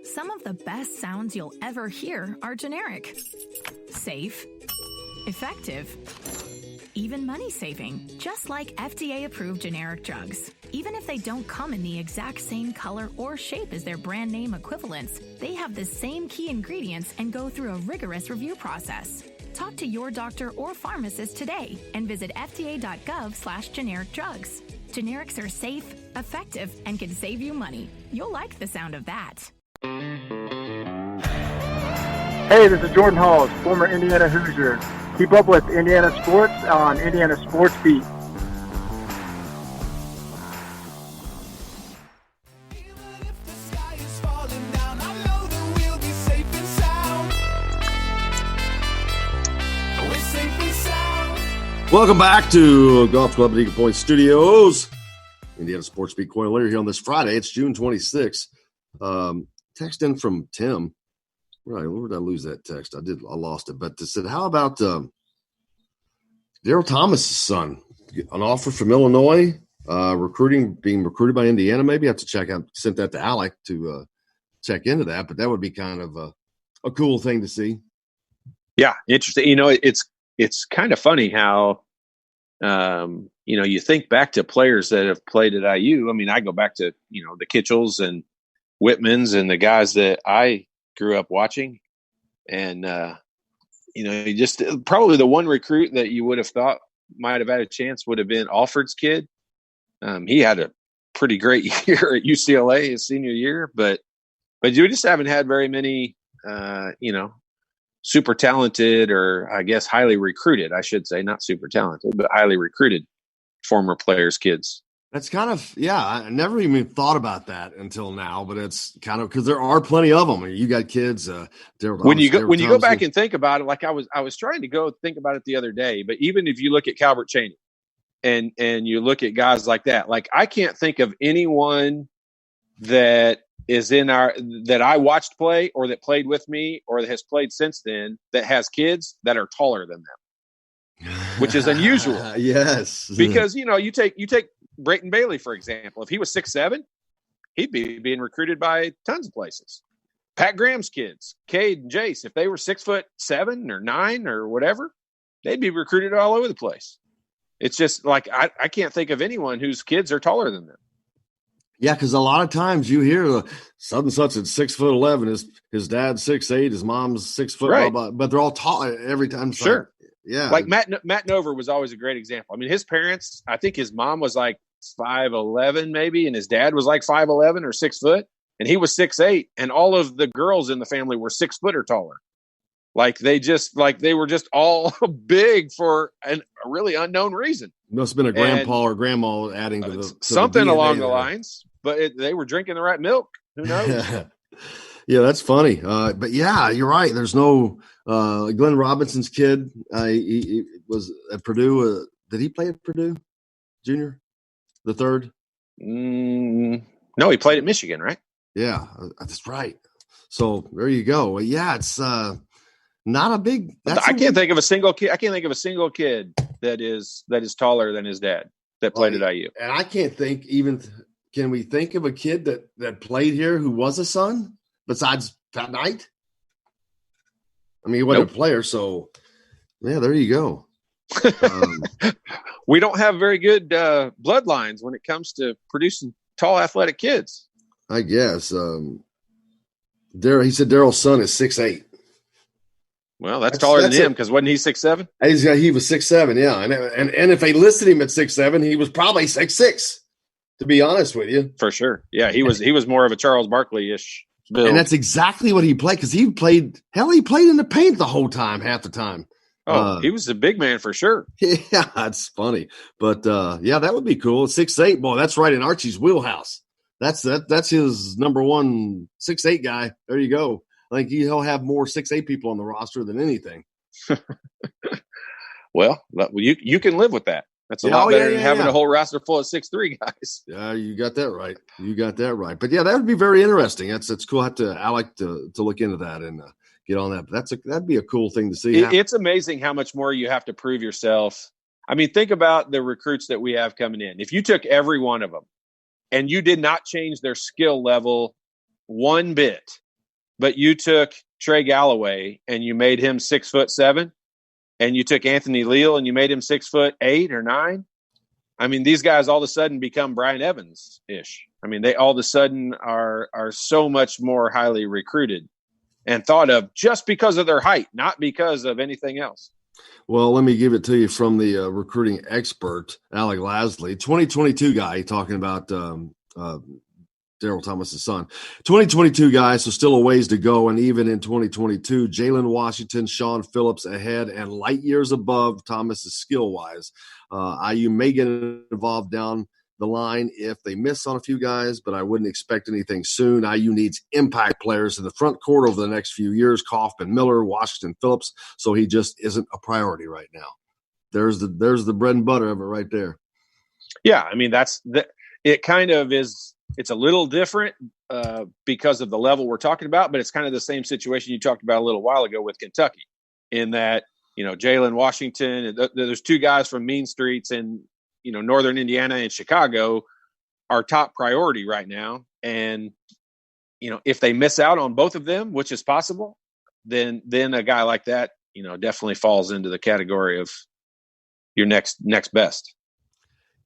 Some of the best sounds you'll ever hear are generic, safe, effective, even money-saving, just like FDA-approved generic drugs. Even if they don't come in the exact same color or shape as their brand name equivalents, they have the same key ingredients and go through a rigorous review process. Talk to your doctor or pharmacist today and visit fda.gov/generic drugs. Generics are safe, effective, and can save you money. You'll like the sound of that. Hey, this is Jordan Hall, former Indiana Hoosier. Keep up with Indiana sports on Indiana Sports Beat. Welcome back to Golf Club at Eagle Point Studios. Indiana Sports Beat, Coyle Leary here on this Friday. It's June 26th. Text in from Tim. Right, where did I lose that text? I lost it. But it said, how about Daryl Thomas' son? An offer from Illinois, being recruited by Indiana. Maybe I have to check out. Sent that to Alec to check into that. But that would be kind of a cool thing to see. Yeah, interesting. You know, it's kind of funny how, you think back to players that have played at IU. I mean, I go back to, the Kitchells and Whitmans and the guys that I grew up watching. And, just probably the one recruit that you would have thought might have had a chance would have been Alford's kid. He had a pretty great year at UCLA his senior year, but you just haven't had very many, super talented, or I guess highly recruited, I should say, not super talented, but highly recruited former players' kids. That's kind of, I never even thought about that until now, but it's kind of, because there are plenty of them. You got kids. When you go back and think about it, like I was trying to go think about it the other day, but even if you look at Calvert Chaney and you look at guys like that, like I can't think of anyone that is that I watched play or that played with me or that has played since then that has kids that are taller than them, which is unusual. Yes. Because, you take Brayton Bailey, for example. If he was 6'7", he'd be being recruited by tons of places. Pat Graham's kids, Cade and Jace, if they were 6'7" or 9 or whatever, they'd be recruited all over the place. It's just like, I can't think of anyone whose kids are taller than them. Yeah, because a lot of times you hear such and such at 6'11", his dad's 6'8", his mom's 6 foot, right. Blah, blah, but they're all tall every time. Sure. Yeah. Like Matt Nover was always a great example. I mean, his parents, I think his mom was like 5'11" maybe, and his dad was like 5'11" or 6 foot, and he was 6'8", and all of the girls in the family were 6 foot or taller. Like they were just all big for a really unknown reason. Must have been a grandpa or grandma adding to something along the lines, but they were drinking the right milk. Who knows? Yeah, that's funny. But yeah, you're right. There's no Glenn Robinson's kid. He was at Purdue. Did he play at Purdue Junior? The third? No, he played at Michigan, right? Yeah, that's right. So there you go. Well, yeah, it's not a big. I can't think of a single kid. I can't think of a single kid that is taller than his dad that played at IU. And I can't think even. Can we think of a kid that played here who was a son besides Pat Knight? I mean, he wasn't a player, so yeah, there you go. We don't have very good bloodlines when it comes to producing tall, athletic kids. I guess. He said Daryl's son is 6'8". Well, that's taller than him because wasn't he 6'7"? He was 6'7", yeah. And if they listed him at 6'7", he was probably 6'6", to be honest with you. For sure. Yeah, he was more of a Charles Barkley-ish build. And that's exactly what he played, because he played in the paint the whole time, half the time. Oh, he was a big man for sure. Yeah, that's funny. But yeah, that would be cool. 6'8", boy, that's right in Archie's wheelhouse. That's his number one 6'8" guy. There you go. I think he'll have more 6'8" people on the roster than anything. Well, you can live with that. That's a lot better than having a whole roster full of 6'3" guys. Yeah, you got that right. But yeah, that would be very interesting. That's cool. I like to look into that and get on that. But that'd be a cool thing to see. It's amazing how much more you have to prove yourself. I mean, think about the recruits that we have coming in. If you took every one of them and you did not change their skill level one bit, but you took Trey Galloway and you made him 6'7", and you took Anthony Leal and you made him 6'8" or 9. I mean, these guys all of a sudden become Brian Evans-ish. I mean, they all of a sudden are so much more highly recruited and thought of just because of their height, not because of anything else. Well, let me give it to you from the recruiting expert, Alec Lasley, 2022 guy, talking about Daryl Thomas's son. 2022 guys, so still a ways to go. And even in 2022, Jalen Washington, Sean Phillips ahead and light years above Thomas's skill-wise. IU may get involved down the line if they miss on a few guys, but I wouldn't expect anything soon. IU needs impact players in the front court over the next few years, Kaufman, Miller, Washington, Phillips, so he just isn't a priority right now. There's the bread and butter of it right there. Yeah, I mean, it kind of is. It's a little different because of the level we're talking about, but it's kind of the same situation you talked about a little while ago with Kentucky, in that, Jalen Washington, there's two guys from Mean Streets in, Northern Indiana and Chicago are top priority right now. And, if they miss out on both of them, which is possible, then a guy like that, definitely falls into the category of your next best.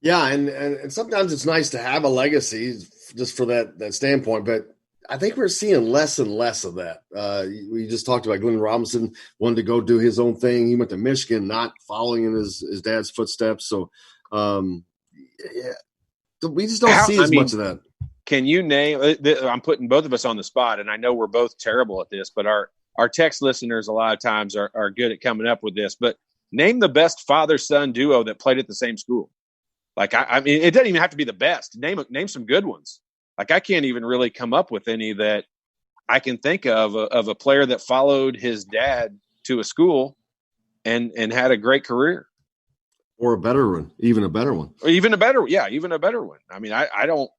Yeah, and sometimes it's nice to have a legacy just for that standpoint, but I think we're seeing less and less of that. We just talked about Glenn Robinson wanted to go do his own thing. He went to Michigan, not following in his dad's footsteps. So, we just don't see as much of that. Can you name – I'm putting both of us on the spot, and I know we're both terrible at this, but our text listeners a lot of times are good at coming up with this. But name the best father-son duo that played at the same school. Like, I mean, it doesn't even have to be the best. Name some good ones. Like, I can't even really come up with any that I can think of a player that followed his dad to a school and had a great career. Or a better one, even a better one. Or even a better one. I mean, I don't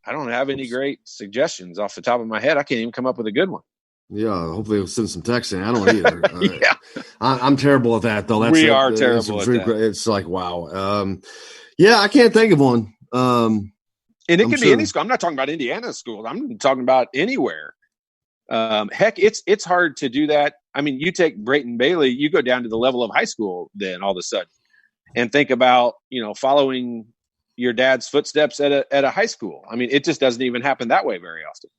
have any great suggestions off the top of my head. I can't even come up with a good one. Yeah, hopefully we'll send some texting. I don't either. Yeah. I'm terrible at that, though. We are terrible at that. It's like, wow. Yeah, I can't think of one. And it can be any school. I'm not talking about Indiana schools. I'm talking about anywhere. Heck, it's hard to do that. I mean, you take Brayton Bailey, you go down to the level of high school then all of a sudden and think about, following your dad's footsteps at a high school. I mean, it just doesn't even happen that way very often.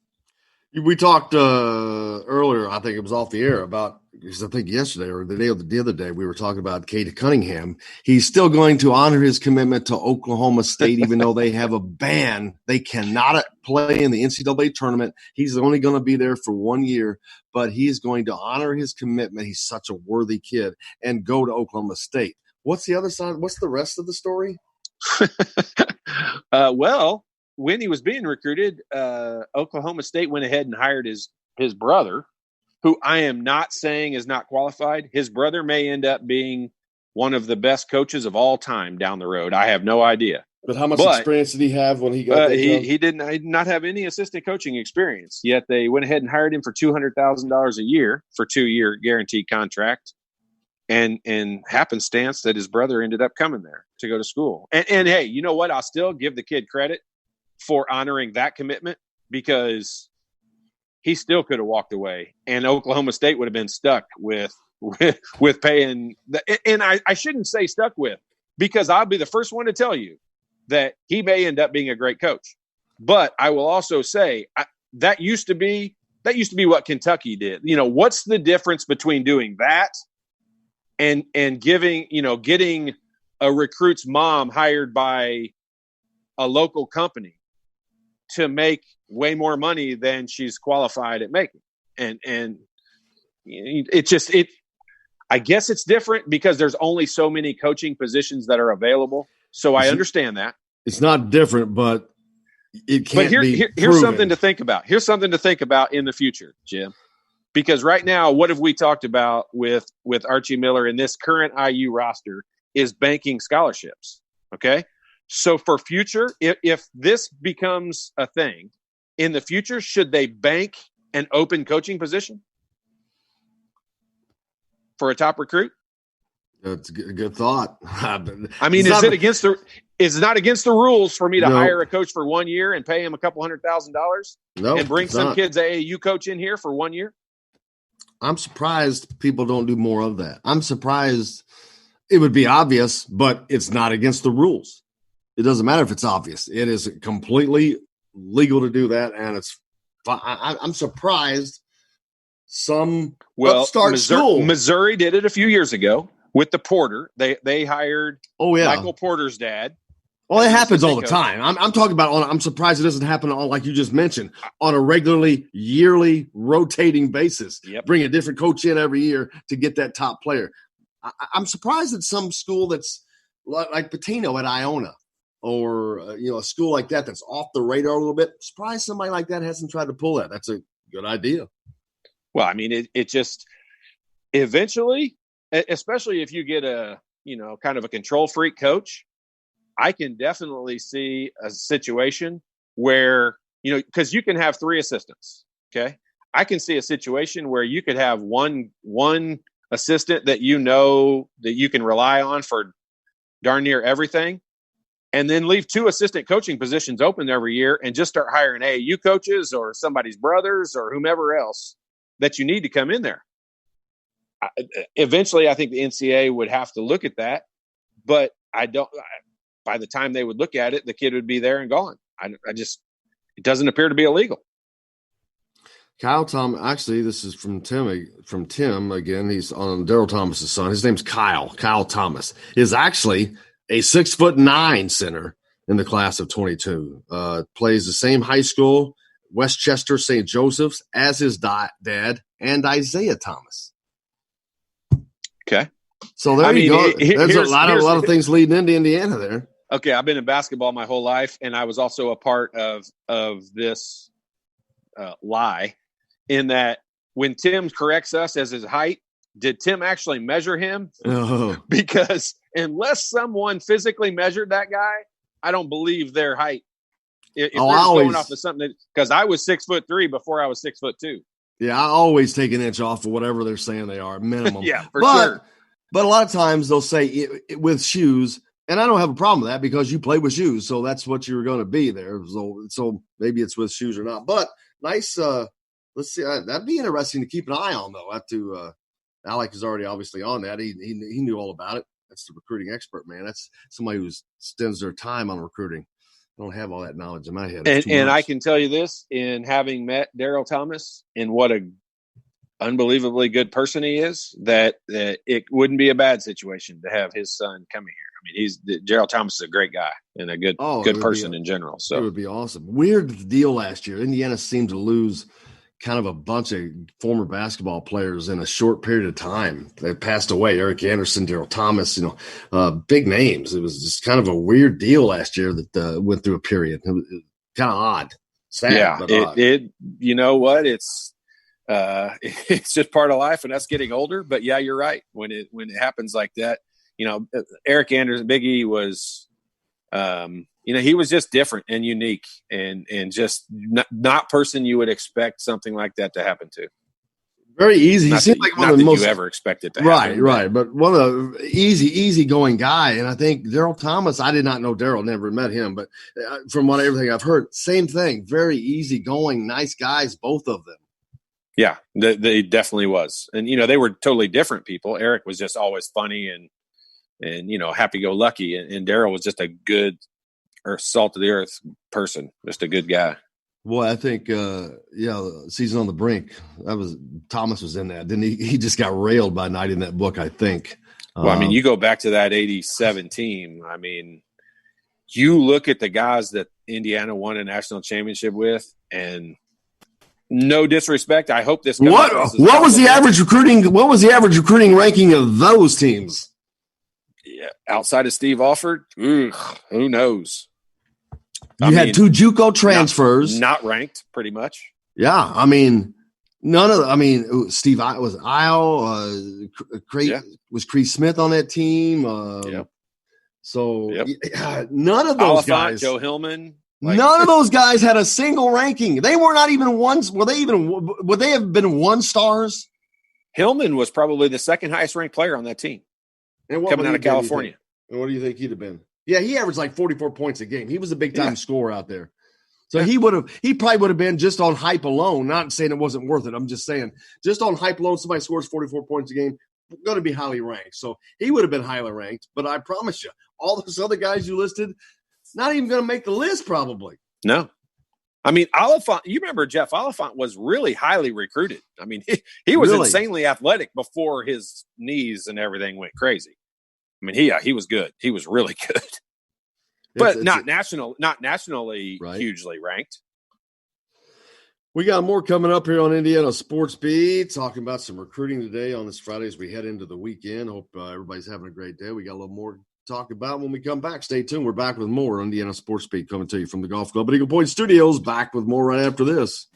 We talked earlier, I think it was off the air, about, because I think yesterday or the other day, we were talking about Cade Cunningham. He's still going to honor his commitment to Oklahoma State, even though they have a ban. They cannot play in the NCAA tournament. He's only going to be there for 1 year, but he's going to honor his commitment. He's such a worthy kid, and go to Oklahoma State. What's the other side? What's the rest of the story? Well, when he was being recruited, Oklahoma State went ahead and hired his brother, who I am not saying is not qualified. His brother may end up being one of the best coaches of all time down the road. I have no idea. But how much experience did he have when he got that job? He did not have any assistant coaching experience, yet they went ahead and hired him for $200,000 a year for 2-year guaranteed contract. And happenstance that his brother ended up coming there to go to school. And hey, you know what? I'll still give the kid credit for honoring that commitment, because he still could have walked away and Oklahoma State would have been stuck with paying. And I shouldn't say stuck with, because I'll be the first one to tell you that he may end up being a great coach. But I will also say that used to be what Kentucky did. What's the difference between doing that and getting a recruit's mom hired by a local company to make way more money than she's qualified at making. And I guess it's different because there's only so many coaching positions that are available. So I understand that. It's not different, but it can't be here's something to think about. Here's something to think about in the future, Jim. Because right now, what have we talked about with Archie Miller in this current IU roster is banking scholarships. Okay. So for future, if this becomes a thing in the future, should they bank an open coaching position for a top recruit? That's a good thought. I mean, is it not against the rules for me to hire a coach for 1 year and pay him a couple $100,000 and bring some kid's AAU coach in here for 1 year? I'm surprised people don't do more of that. I'm surprised. It would be obvious, but it's not against the rules. It doesn't matter if it's obvious. It is completely legal to do that, and it's. I'm surprised some upstart school. Missouri did it a few years ago with the Porter. They hired Michael Porter's dad. Well, it happens all the time. I'm talking about. I'm surprised it doesn't happen on, like you just mentioned, on a regularly, yearly, rotating basis. Yep. Bring a different coach in every year to get that top player. I'm surprised that some school that's like Patino at Iona, or a school like that's off the radar a little bit. Surprised somebody like that hasn't tried to pull that. That's a good idea. Well, I mean, it just eventually, especially if you get a kind of a control freak coach, I can definitely see a situation where because you can have 3 assistants. Okay, I can see a situation where you could have one assistant that that you can rely on for darn near everything, and then leave 2 assistant coaching positions open every year and just start hiring AAU coaches or somebody's brothers or whomever else that you need to come in there. Eventually, I think the NCAA would have to look at that, but by the time they would look at it, the kid would be there and gone. It doesn't appear to be illegal. Kyle Thomas, actually, this is from Tim again. He's on Daryl Thomas's son. His name's Kyle. Kyle Thomas is actually a 6'9" center in the class of 22. Plays the same high school, Westchester St. Joseph's, as his dad and Isaiah Thomas. Okay. So there you go. There's a lot of things leading into Indiana there. Okay, I've been in basketball my whole life, and I was also a part of this lie. In that, when Tim corrects us as his height, did Tim actually measure him? Oh. Because unless someone physically measured that guy, I don't believe their height. If they're going off of something, because I was 6'3" before I was 6'2". Yeah, I always take an inch off of whatever they're saying they are, minimum. Yeah, for sure. But a lot of times they'll say with shoes, and I don't have a problem with that because you play with shoes, so that's what you're going to be there. So maybe it's with shoes or not. But nice. Let's see. That'd be interesting to keep an eye on, though. Alec is already obviously on that. He knew all about it. That's the recruiting expert, man. That's somebody who spends their time on recruiting. I don't have all that knowledge in my head. And I can tell you this, in having met Daryl Thomas and what a unbelievably good person he is, that it wouldn't be a bad situation to have his son coming here. I mean, Daryl Thomas is a great guy and a good person in general. So it would be awesome. Weird deal last year. Indiana seemed to lose kind of a bunch of former basketball players in a short period of time. They passed away. Eric Anderson, Daryl Thomas, big names. It was just kind of a weird deal last year that went through a period. It was kind of odd. Sad, but odd. You know what? It's just part of life and us getting older. But yeah, you're right. When it happens like that, Eric Anderson, Big E was, he was just different and unique and just not person you would expect something like that to happen to. Very easy. He seemed like one of the most you ever expected to happen. Right. But one of the easy going guy. And I think Daryl Thomas, I did not know Daryl, never met him, but from everything I've heard, same thing. Very easy going, nice guys, both of them. Yeah, they definitely was. And, they were totally different people. Eric was just always funny and happy-go-lucky. And Daryl was just a good or salt-of-the-earth person, just a good guy. Boy, I think, Season on the Brink, Thomas was in that. Then he just got railed by Knight in that book, I think. Well, I mean, you go back to that 87 team. I mean, you look at the guys that Indiana won a national championship with, and no disrespect, I hope this. What was the average recruiting? What was the average recruiting ranking of those teams? Yeah, outside of Steve Alford, who knows? You had 2 JUCO transfers. Not ranked, pretty much. Yeah. I mean, Steve was Isle, was Cree Smith on that team. So none of those guys, Joe Hillman, none of those guys had a single ranking. They were not even ones. Would they have been 1-stars? Hillman was probably the second highest ranked player on that team coming out of California. And what do you think he'd have been? Yeah, he averaged like 44 points a game. He was a big time scorer out there. So he probably would have been just on hype alone. Not saying it wasn't worth it. I'm just saying just on hype alone, somebody scores 44 points a game, going to be highly ranked. So he would have been highly ranked. But I promise you, all those other guys you listed, not even going to make the list probably. No. I mean, Oliphant, you remember Jeff Oliphant was really highly recruited. I mean, he was insanely athletic before his knees and everything went crazy. I mean, he was good. He was really good. But not nationally hugely ranked. We got more coming up here on Indiana Sports Beat, talking about some recruiting today on this Friday as we head into the weekend. Hope everybody's having a great day. We got a little more to talk about when we come back. Stay tuned. We're back with more Indiana Sports Beat coming to you from the Golf Club at Eagle Point Studios. Back with more right after this.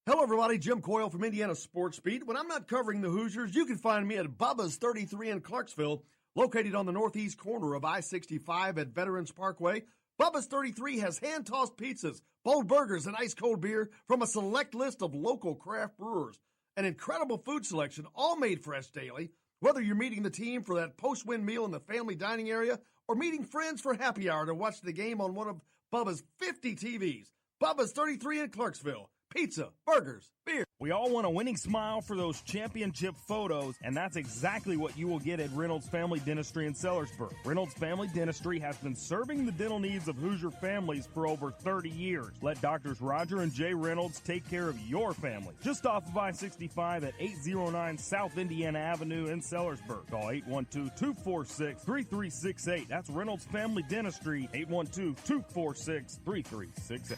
Hello, everybody. Jim Coyle from Indiana Sports Beat. When I'm not covering the Hoosiers, you can find me at Bubba's 33 in Clarksville, located on the northeast corner of I-65 at Veterans Parkway. Bubba's 33 has hand-tossed pizzas, bold burgers, and ice-cold beer from a select list of local craft brewers. An incredible food selection, all made fresh daily. Whether you're meeting the team for that post-win meal in the family dining area or meeting friends for happy hour to watch the game on one of Bubba's 50 TVs. Bubba's 33 in Clarksville. Pizza, burgers, beer. We all want a winning smile for those championship photos, and that's exactly what you will get at Reynolds Family Dentistry in Sellersburg. Reynolds Family Dentistry has been serving the dental needs of Hoosier families for over 30 years. Let Doctors Roger and Jay Reynolds take care of your family. Just off of I-65 at 809 South Indiana Avenue in Sellersburg. Call 812-246-3368. That's Reynolds Family Dentistry, 812-246-3368.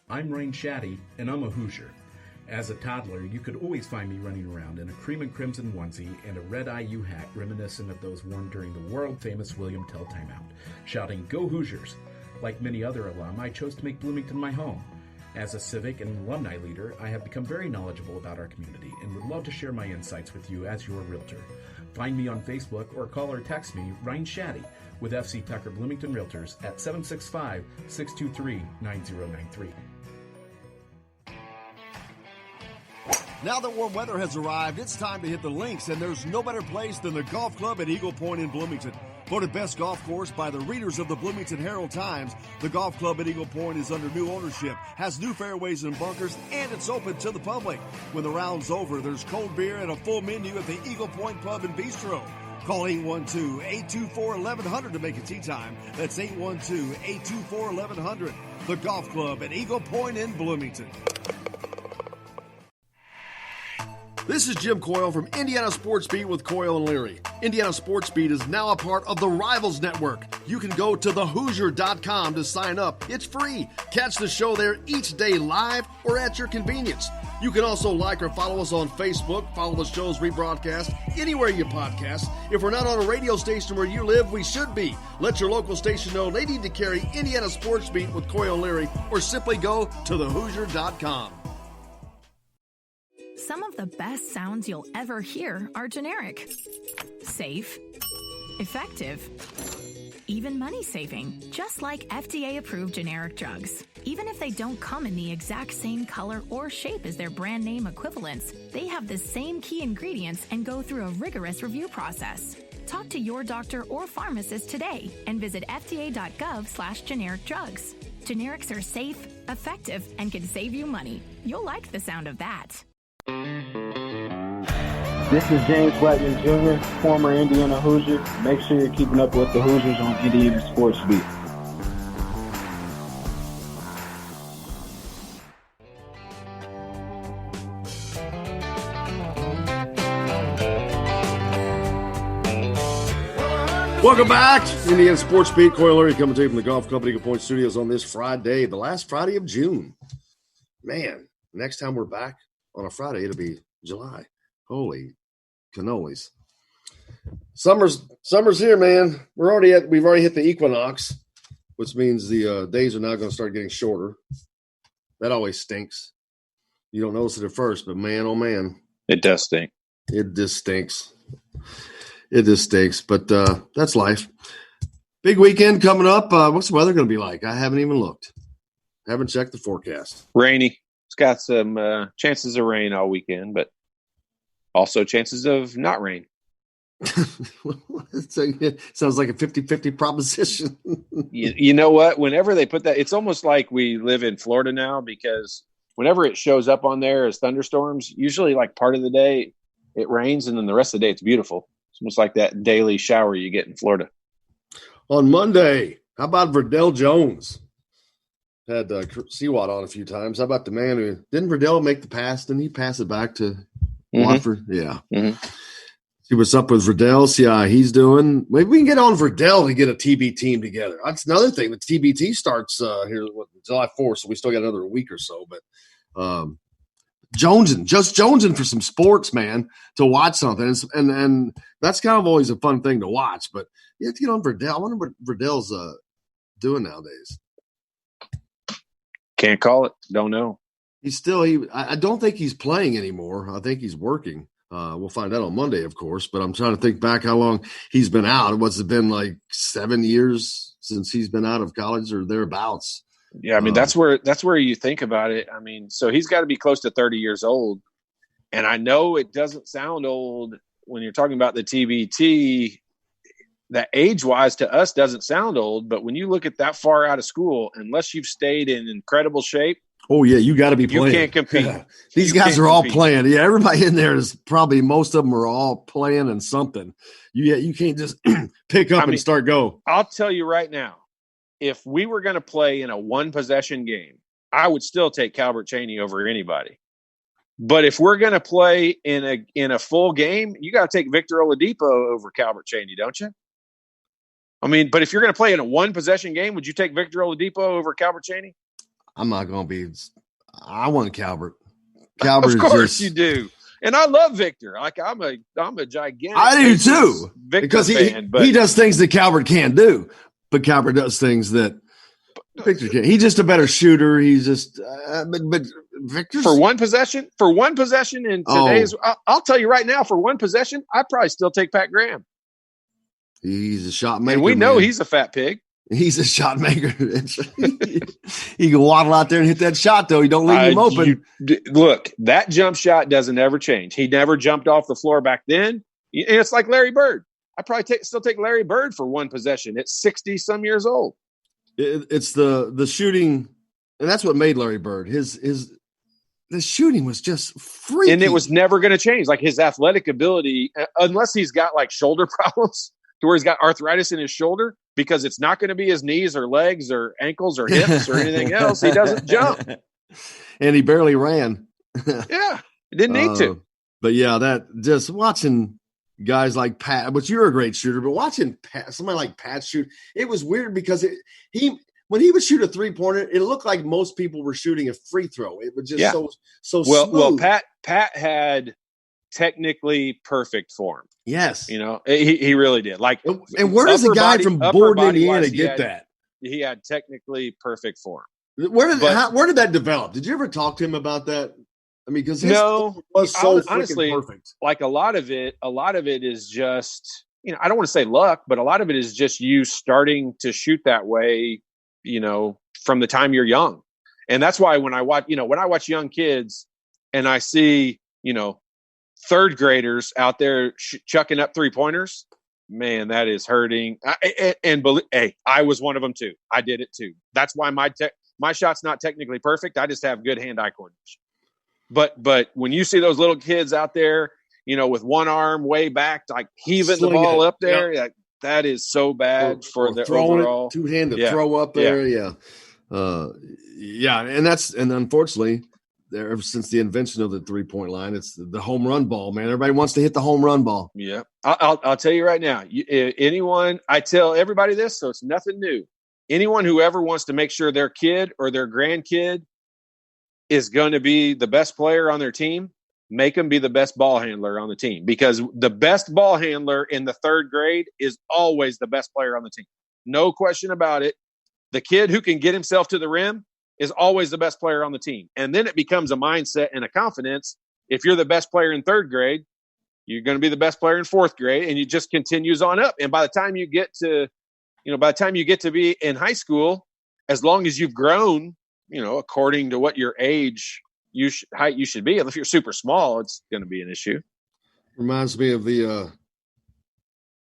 I'm Rain Shaddy, and I'm a Hoosier. As a toddler, you could always find me running around in a cream and crimson onesie and a red IU hat reminiscent of those worn during the world-famous William Tell timeout, shouting, "Go Hoosiers!" Like many other alum, I chose to make Bloomington my home. As a civic and alumni leader, I have become very knowledgeable about our community and would love to share my insights with you as your realtor. Find me on Facebook or call or text me, Ryan Shaddy, with FC Tucker Bloomington Realtors at 765-623-9093. Now that warm weather has arrived, it's time to hit the links, and there's no better place than the golf club at Eagle Point in Bloomington. Voted best golf course by the readers of the Bloomington Herald-Times, the golf club at Eagle Point is under new ownership, has new fairways and bunkers, and it's open to the public. When the round's over, there's cold beer and a full menu at the Eagle Point Pub and Bistro. Call 812-824-1100 to make a tee time. That's 812-824-1100. The golf club at Eagle Point in Bloomington. This is Jim Coyle from Indiana Sports Beat with Coyle and Leary. Indiana Sports Beat is now a part of the Rivals Network. You can go to thehoosier.com to sign up. It's free. Catch the show there each day live or at your convenience. You can also like or follow us on Facebook, follow the show's rebroadcast anywhere you podcast. If we're not on a radio station where you live, we should be. Let your local station know they need to carry Indiana Sports Beat with Coyle and Leary, or simply go to thehoosier.com. Some of the best sounds you'll ever hear are generic, safe, effective, even money-saving, just like FDA-approved generic drugs. Even if they don't come in the exact same color or shape as their brand name equivalents, they have the same key ingredients and go through a rigorous review process. Talk to your doctor or pharmacist today and visit fda.gov/generic drugs. Generics are safe, effective, and can save you money. You'll like the sound of that. This is James Blackman Jr., former Indiana Hoosier. Make sure you're keeping up with the Hoosiers on Indiana Sports Beat. Welcome back. Indiana Sports Beat. Coyle Leary coming to you from the Golf Club at Eagle Point Studios on this Friday, the last Friday of June. Man, next time we're back on a Friday, it'll be July. Holy cannolis. Summer's here, man. We've already hit the equinox, which means the days are now going to start getting shorter. That always stinks. You don't notice it at first, but man, oh man. It does stink. It just stinks. It just stinks, but that's life. Big weekend coming up. What's the weather going to be like? I haven't even looked. Haven't checked the forecast. Rainy. It's got some chances of rain all weekend, but also chances of not rain. It sounds like a 50-50 proposition. You know what? Whenever they put that, it's almost like we live in Florida now, because whenever it shows up on there as thunderstorms, usually like part of the day it rains and then the rest of the day it's beautiful. It's almost like that daily shower you get in Florida. On Monday, how about Verdell Jones? Had Seawat on a few times. How about the man who didn't Verdell make the pass? Didn't he pass it back to Watford? Yeah. Mm-hmm. See what's up with Verdell. See how he's doing. Maybe we can get on Verdell to get a TB team together. That's another thing. The TBT starts here July 4th, so we still got another week or so. But jonesing for some sports, man, to watch something. And that's kind of always a fun thing to watch. But you have to get on Verdell. I wonder what Verdell's doing nowadays. Can't call it. Don't know. I don't think he's playing anymore. I think he's working. We'll find out on Monday, of course. But I'm trying to think back how long he's been out. What's it been, like 7 years since he's been out of college or thereabouts? Yeah, I mean, that's where you think about it. I mean, so he's got to be close to 30 years old. And I know it doesn't sound old when you're talking about the TBT. That age-wise to us doesn't sound old, but when you look at that far out of school, unless you've stayed in incredible shape, oh yeah, you got to be playing. You can't compete. These guys are all playing. Yeah, everybody in there is probably, most of them are all playing in something. You can't just pick up and start go. I'll tell you right now, if we were going to play in a one-possession game, I would still take Calbert Chaney over anybody. But if we're going to play in a full game, you got to take Victor Oladipo over Calbert Chaney, don't you? I mean, but if you're going to play in a one-possession game, would you take Victor Oladipo over Calbert Chaney? I'm not going to be – I want Calbert. Calbert, of course you do. And I love Victor. Like, I'm a gigantic – I do too. Victor because fan, he does things that Calbert can't do. But Calbert does things that Victor can't. He's just a better shooter. He's just but Victor's – For one possession in today's – I'll tell you right now, for one possession, I'd probably still take Pat Graham. He's a shot maker. And we know he's a fat pig. He's a shot maker. He can waddle out there and hit that shot, though. You don't leave him open. Look, that jump shot doesn't ever change. He never jumped off the floor back then. And it's like Larry Bird. I probably still take Larry Bird for one possession at 60-some years old. It's the shooting, and that's what made Larry Bird. The shooting was just freaky. And it was never going to change. Like, his athletic ability, unless he's got, like, shoulder problems, to where he's got arthritis in his shoulder, because it's not going to be his knees or legs or ankles or hips or anything else. He doesn't jump. And he barely ran. Yeah, he didn't need to. But yeah, that just watching guys like Pat, but you're a great shooter, but watching somebody like Pat shoot, it was weird because when he would shoot a three-pointer, it looked like most people were shooting a free throw. It was just so smooth. Well, Pat had technically perfect form. Yes. He really did. Like, and where does a guy from Borden, Indiana get that? He had technically perfect form. Where did that develop? Did you ever talk to him about that? I mean, because his was so honestly perfect. Like, a lot of it is just, I don't want to say luck, but a lot of it is just you starting to shoot that way, from the time you're young. And that's why when I watch young kids and I see, third graders out there chucking up 3-pointers, man, that is hurting. I was one of them too. I did it too. That's why my shot's not technically perfect. I just have good hand-eye coordination. But when you see those little kids out there, with one arm way back, like heaving the ball up there, that is so bad for the overall. Two-handed throw up there, yeah. And unfortunately, ever since the invention of the 3-point line. It's the home run ball, man. Everybody wants to hit the home run ball. Yeah. I'll tell you right now, I tell everybody this, so it's nothing new. Anyone who ever wants to make sure their kid or their grandkid is going to be the best player on their team, make them be the best ball handler on the team, because the best ball handler in the 3rd grade is always the best player on the team. No question about it. The kid who can get himself to the rim is always the best player on the team. And then it becomes a mindset and a confidence. If you're the best player in 3rd grade, you're going to be the best player in 4th grade, and it just continues on up. And by the time you get to be in high school, as long as you've grown, according to what your age, height you should be. If you're super small, it's going to be an issue. Reminds me of the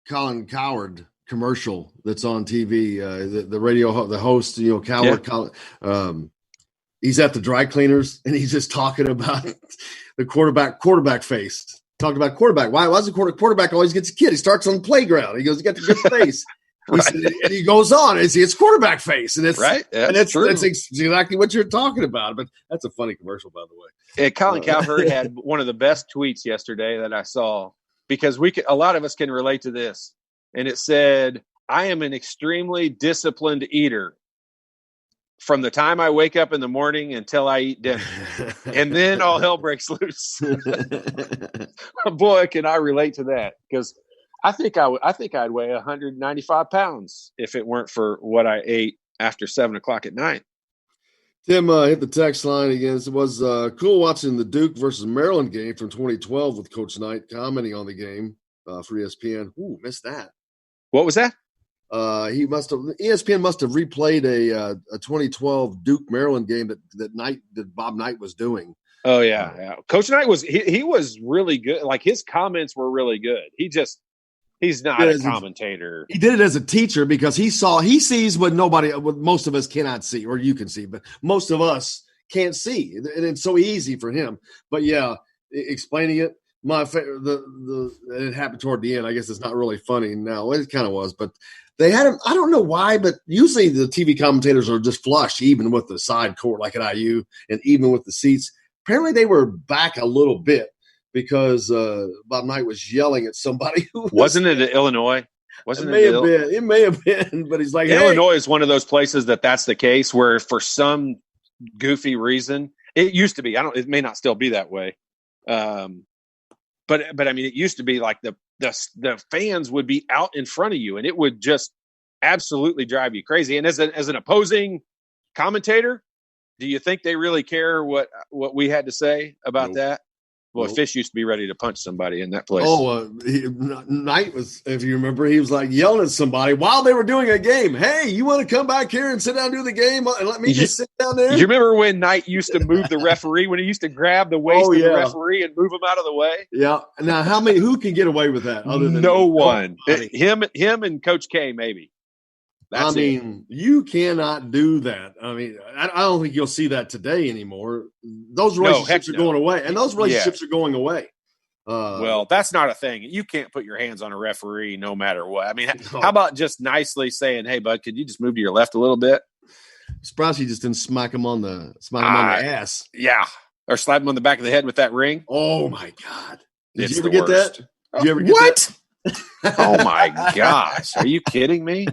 Colin Cowherd commercial that's on TV. The radio, the host, Cowherd. Yeah. Colin, he's at the dry cleaners, and he's just talking about the quarterback face. Talking about quarterback. Why does the quarterback always gets a kid? He starts on the playground. He goes, he got the good face. Right. And he goes on, it's quarterback face, and it's right. Yeah, that's exactly what you're talking about. But that's a funny commercial, by the way. Yeah, Colin Cowherd had one of the best tweets yesterday that I saw, because a lot of us can relate to this, and it said, "I am an extremely disciplined eater from the time I wake up in the morning until I eat dinner, and then all hell breaks loose." Boy, can I relate to that, because I think I'd weigh 195 pounds if it weren't for what I ate after 7 o'clock at night. Tim hit the text line again. It was cool watching the Duke versus Maryland game from 2012 with Coach Knight commenting on the game for ESPN. Ooh, missed that. What was that? ESPN must have replayed a 2012 Duke Maryland game that Bob Knight was doing. Oh yeah. Coach Knight he was really good. Like, his comments were really good. He's not a commentator. He did it as a teacher, because he sees what most of us cannot see, or you can see, but most of us can't see. And it's so easy for him. But yeah, explaining it, it happened toward the end. I guess it's not really funny now. It kind of was, but they had him. I don't know why, but usually the TV commentators are just flush, even with the side court, like at IU, and even with the seats. Apparently they were back a little bit, because Bob Knight was yelling at somebody who wasn't it at Illinois? It may have been, but he's like, Illinois is one of those places that's the case, where for some goofy reason, it used to be. It may not still be that way, but I mean, it used to be like the fans would be out in front of you, and it would just absolutely drive you crazy. And as an opposing commentator, do you think they really care what we had to say about that? Well, Fish used to be ready to punch somebody in that place. Knight was, if you remember, he was like yelling at somebody while they were doing a game. Hey, you want to come back here and sit down and do the game and let me just sit down there? You remember when Knight used to move the referee, when he used to grab the waist of the referee and move him out of the way? Yeah. Now, who can get away with that other than no one? Him and Coach K, maybe. You cannot do that. I mean, I don't think you'll see that today anymore. Those relationships are going away, and those relationships are going away. Well, that's not a thing. You can't put your hands on a referee no matter what. I mean, how about just nicely saying, "Hey, bud, could you just move to your left a little bit?" Surprised he just didn't smack him on the ass. Yeah, or slap him on the back of the head with that ring. Oh my God! Did you ever get that? Did you ever get what? Oh my gosh! Are you kidding me?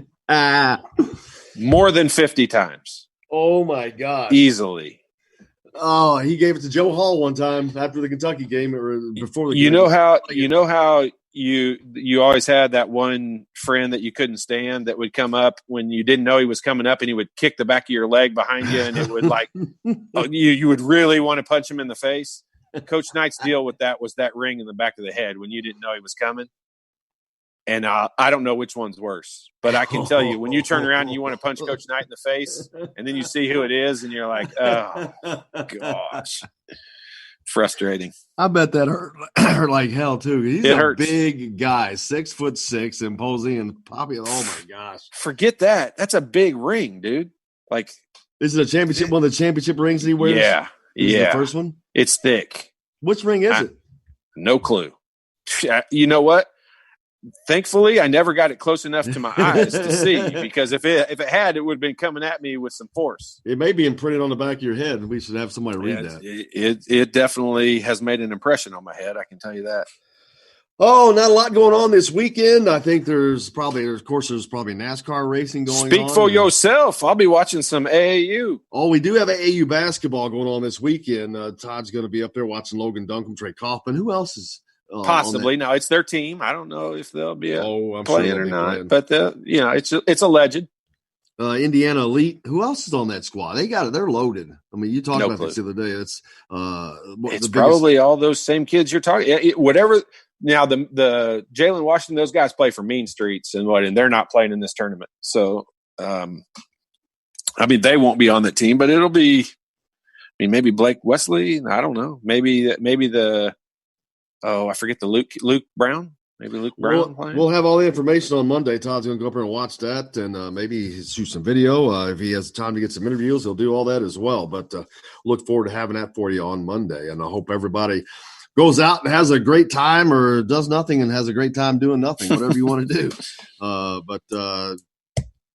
More than 50 times. Oh my God. Easily. Oh, he gave it to Joe Hall one time after the Kentucky game or before the game. You know how you always had that one friend that you couldn't stand that would come up when you didn't know he was coming up, and he would kick the back of your leg behind you, and it would you would really want to punch him in the face. Coach Knight's deal with that was that ring in the back of the head when you didn't know he was coming. And I don't know which one's worse, but I can tell you, when you turn around and you want to punch Coach Knight in the face, and then you see who it is, and you're like, oh, gosh. Frustrating. I bet that hurt like hell, too. He's a big guy, 6'6", imposing, and popular. Oh, my gosh. Forget that. That's a big ring, dude. Like, is it a championship, one of the championship rings that he wears? Yeah. Is it the first one? It's thick. Which ring is it? No clue. You know what? Thankfully, I never got it close enough to my eyes to see, because if it had, it would have been coming at me with some force. It may be imprinted on the back of your head, and we should have somebody read that. It definitely has made an impression on my head. I can tell you that. Oh, not a lot going on this weekend. I think there's probably NASCAR racing going on. Speak for yourself. I'll be watching some AAU. Oh, we do have AAU basketball going on this weekend. Todd's going to be up there watching Logan Duncombe, Trey Kaufman. Who else is possibly? No, it's their team. I don't know if they'll be I'm playing sure or not. Playing. But it's a legend. Indiana Elite. Who else is on that squad? They got it. They're loaded. I mean, you talked about this the other day. It's probably all those same kids you're talking. Whatever. Now the Jalen Washington, those guys play for Mean Streets and they're not playing in this tournament. So, they won't be on that team, but it'll be. Maybe Blake Wesley. I don't know. Maybe I forget the Luke Brown. Maybe Luke Brown playing. We'll have all the information on Monday. Todd's going to go up there and watch that, and maybe shoot some video. If he has time to get some interviews, he'll do all that as well. But look forward to having that for you on Monday, and I hope everybody goes out and has a great time, or does nothing and has a great time doing nothing, whatever you want to do. But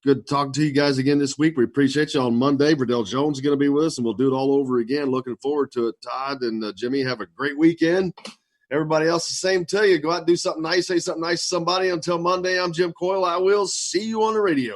good talking to you guys again this week. We appreciate you. On Monday, Verdell Jones is going to be with us, and we'll do it all over again. Looking forward to it. Todd and Jimmy, have a great weekend. Everybody else, the same to you. Go out and do something nice. Say something nice to somebody. Until Monday, I'm Jim Coyle. I will see you on the radio.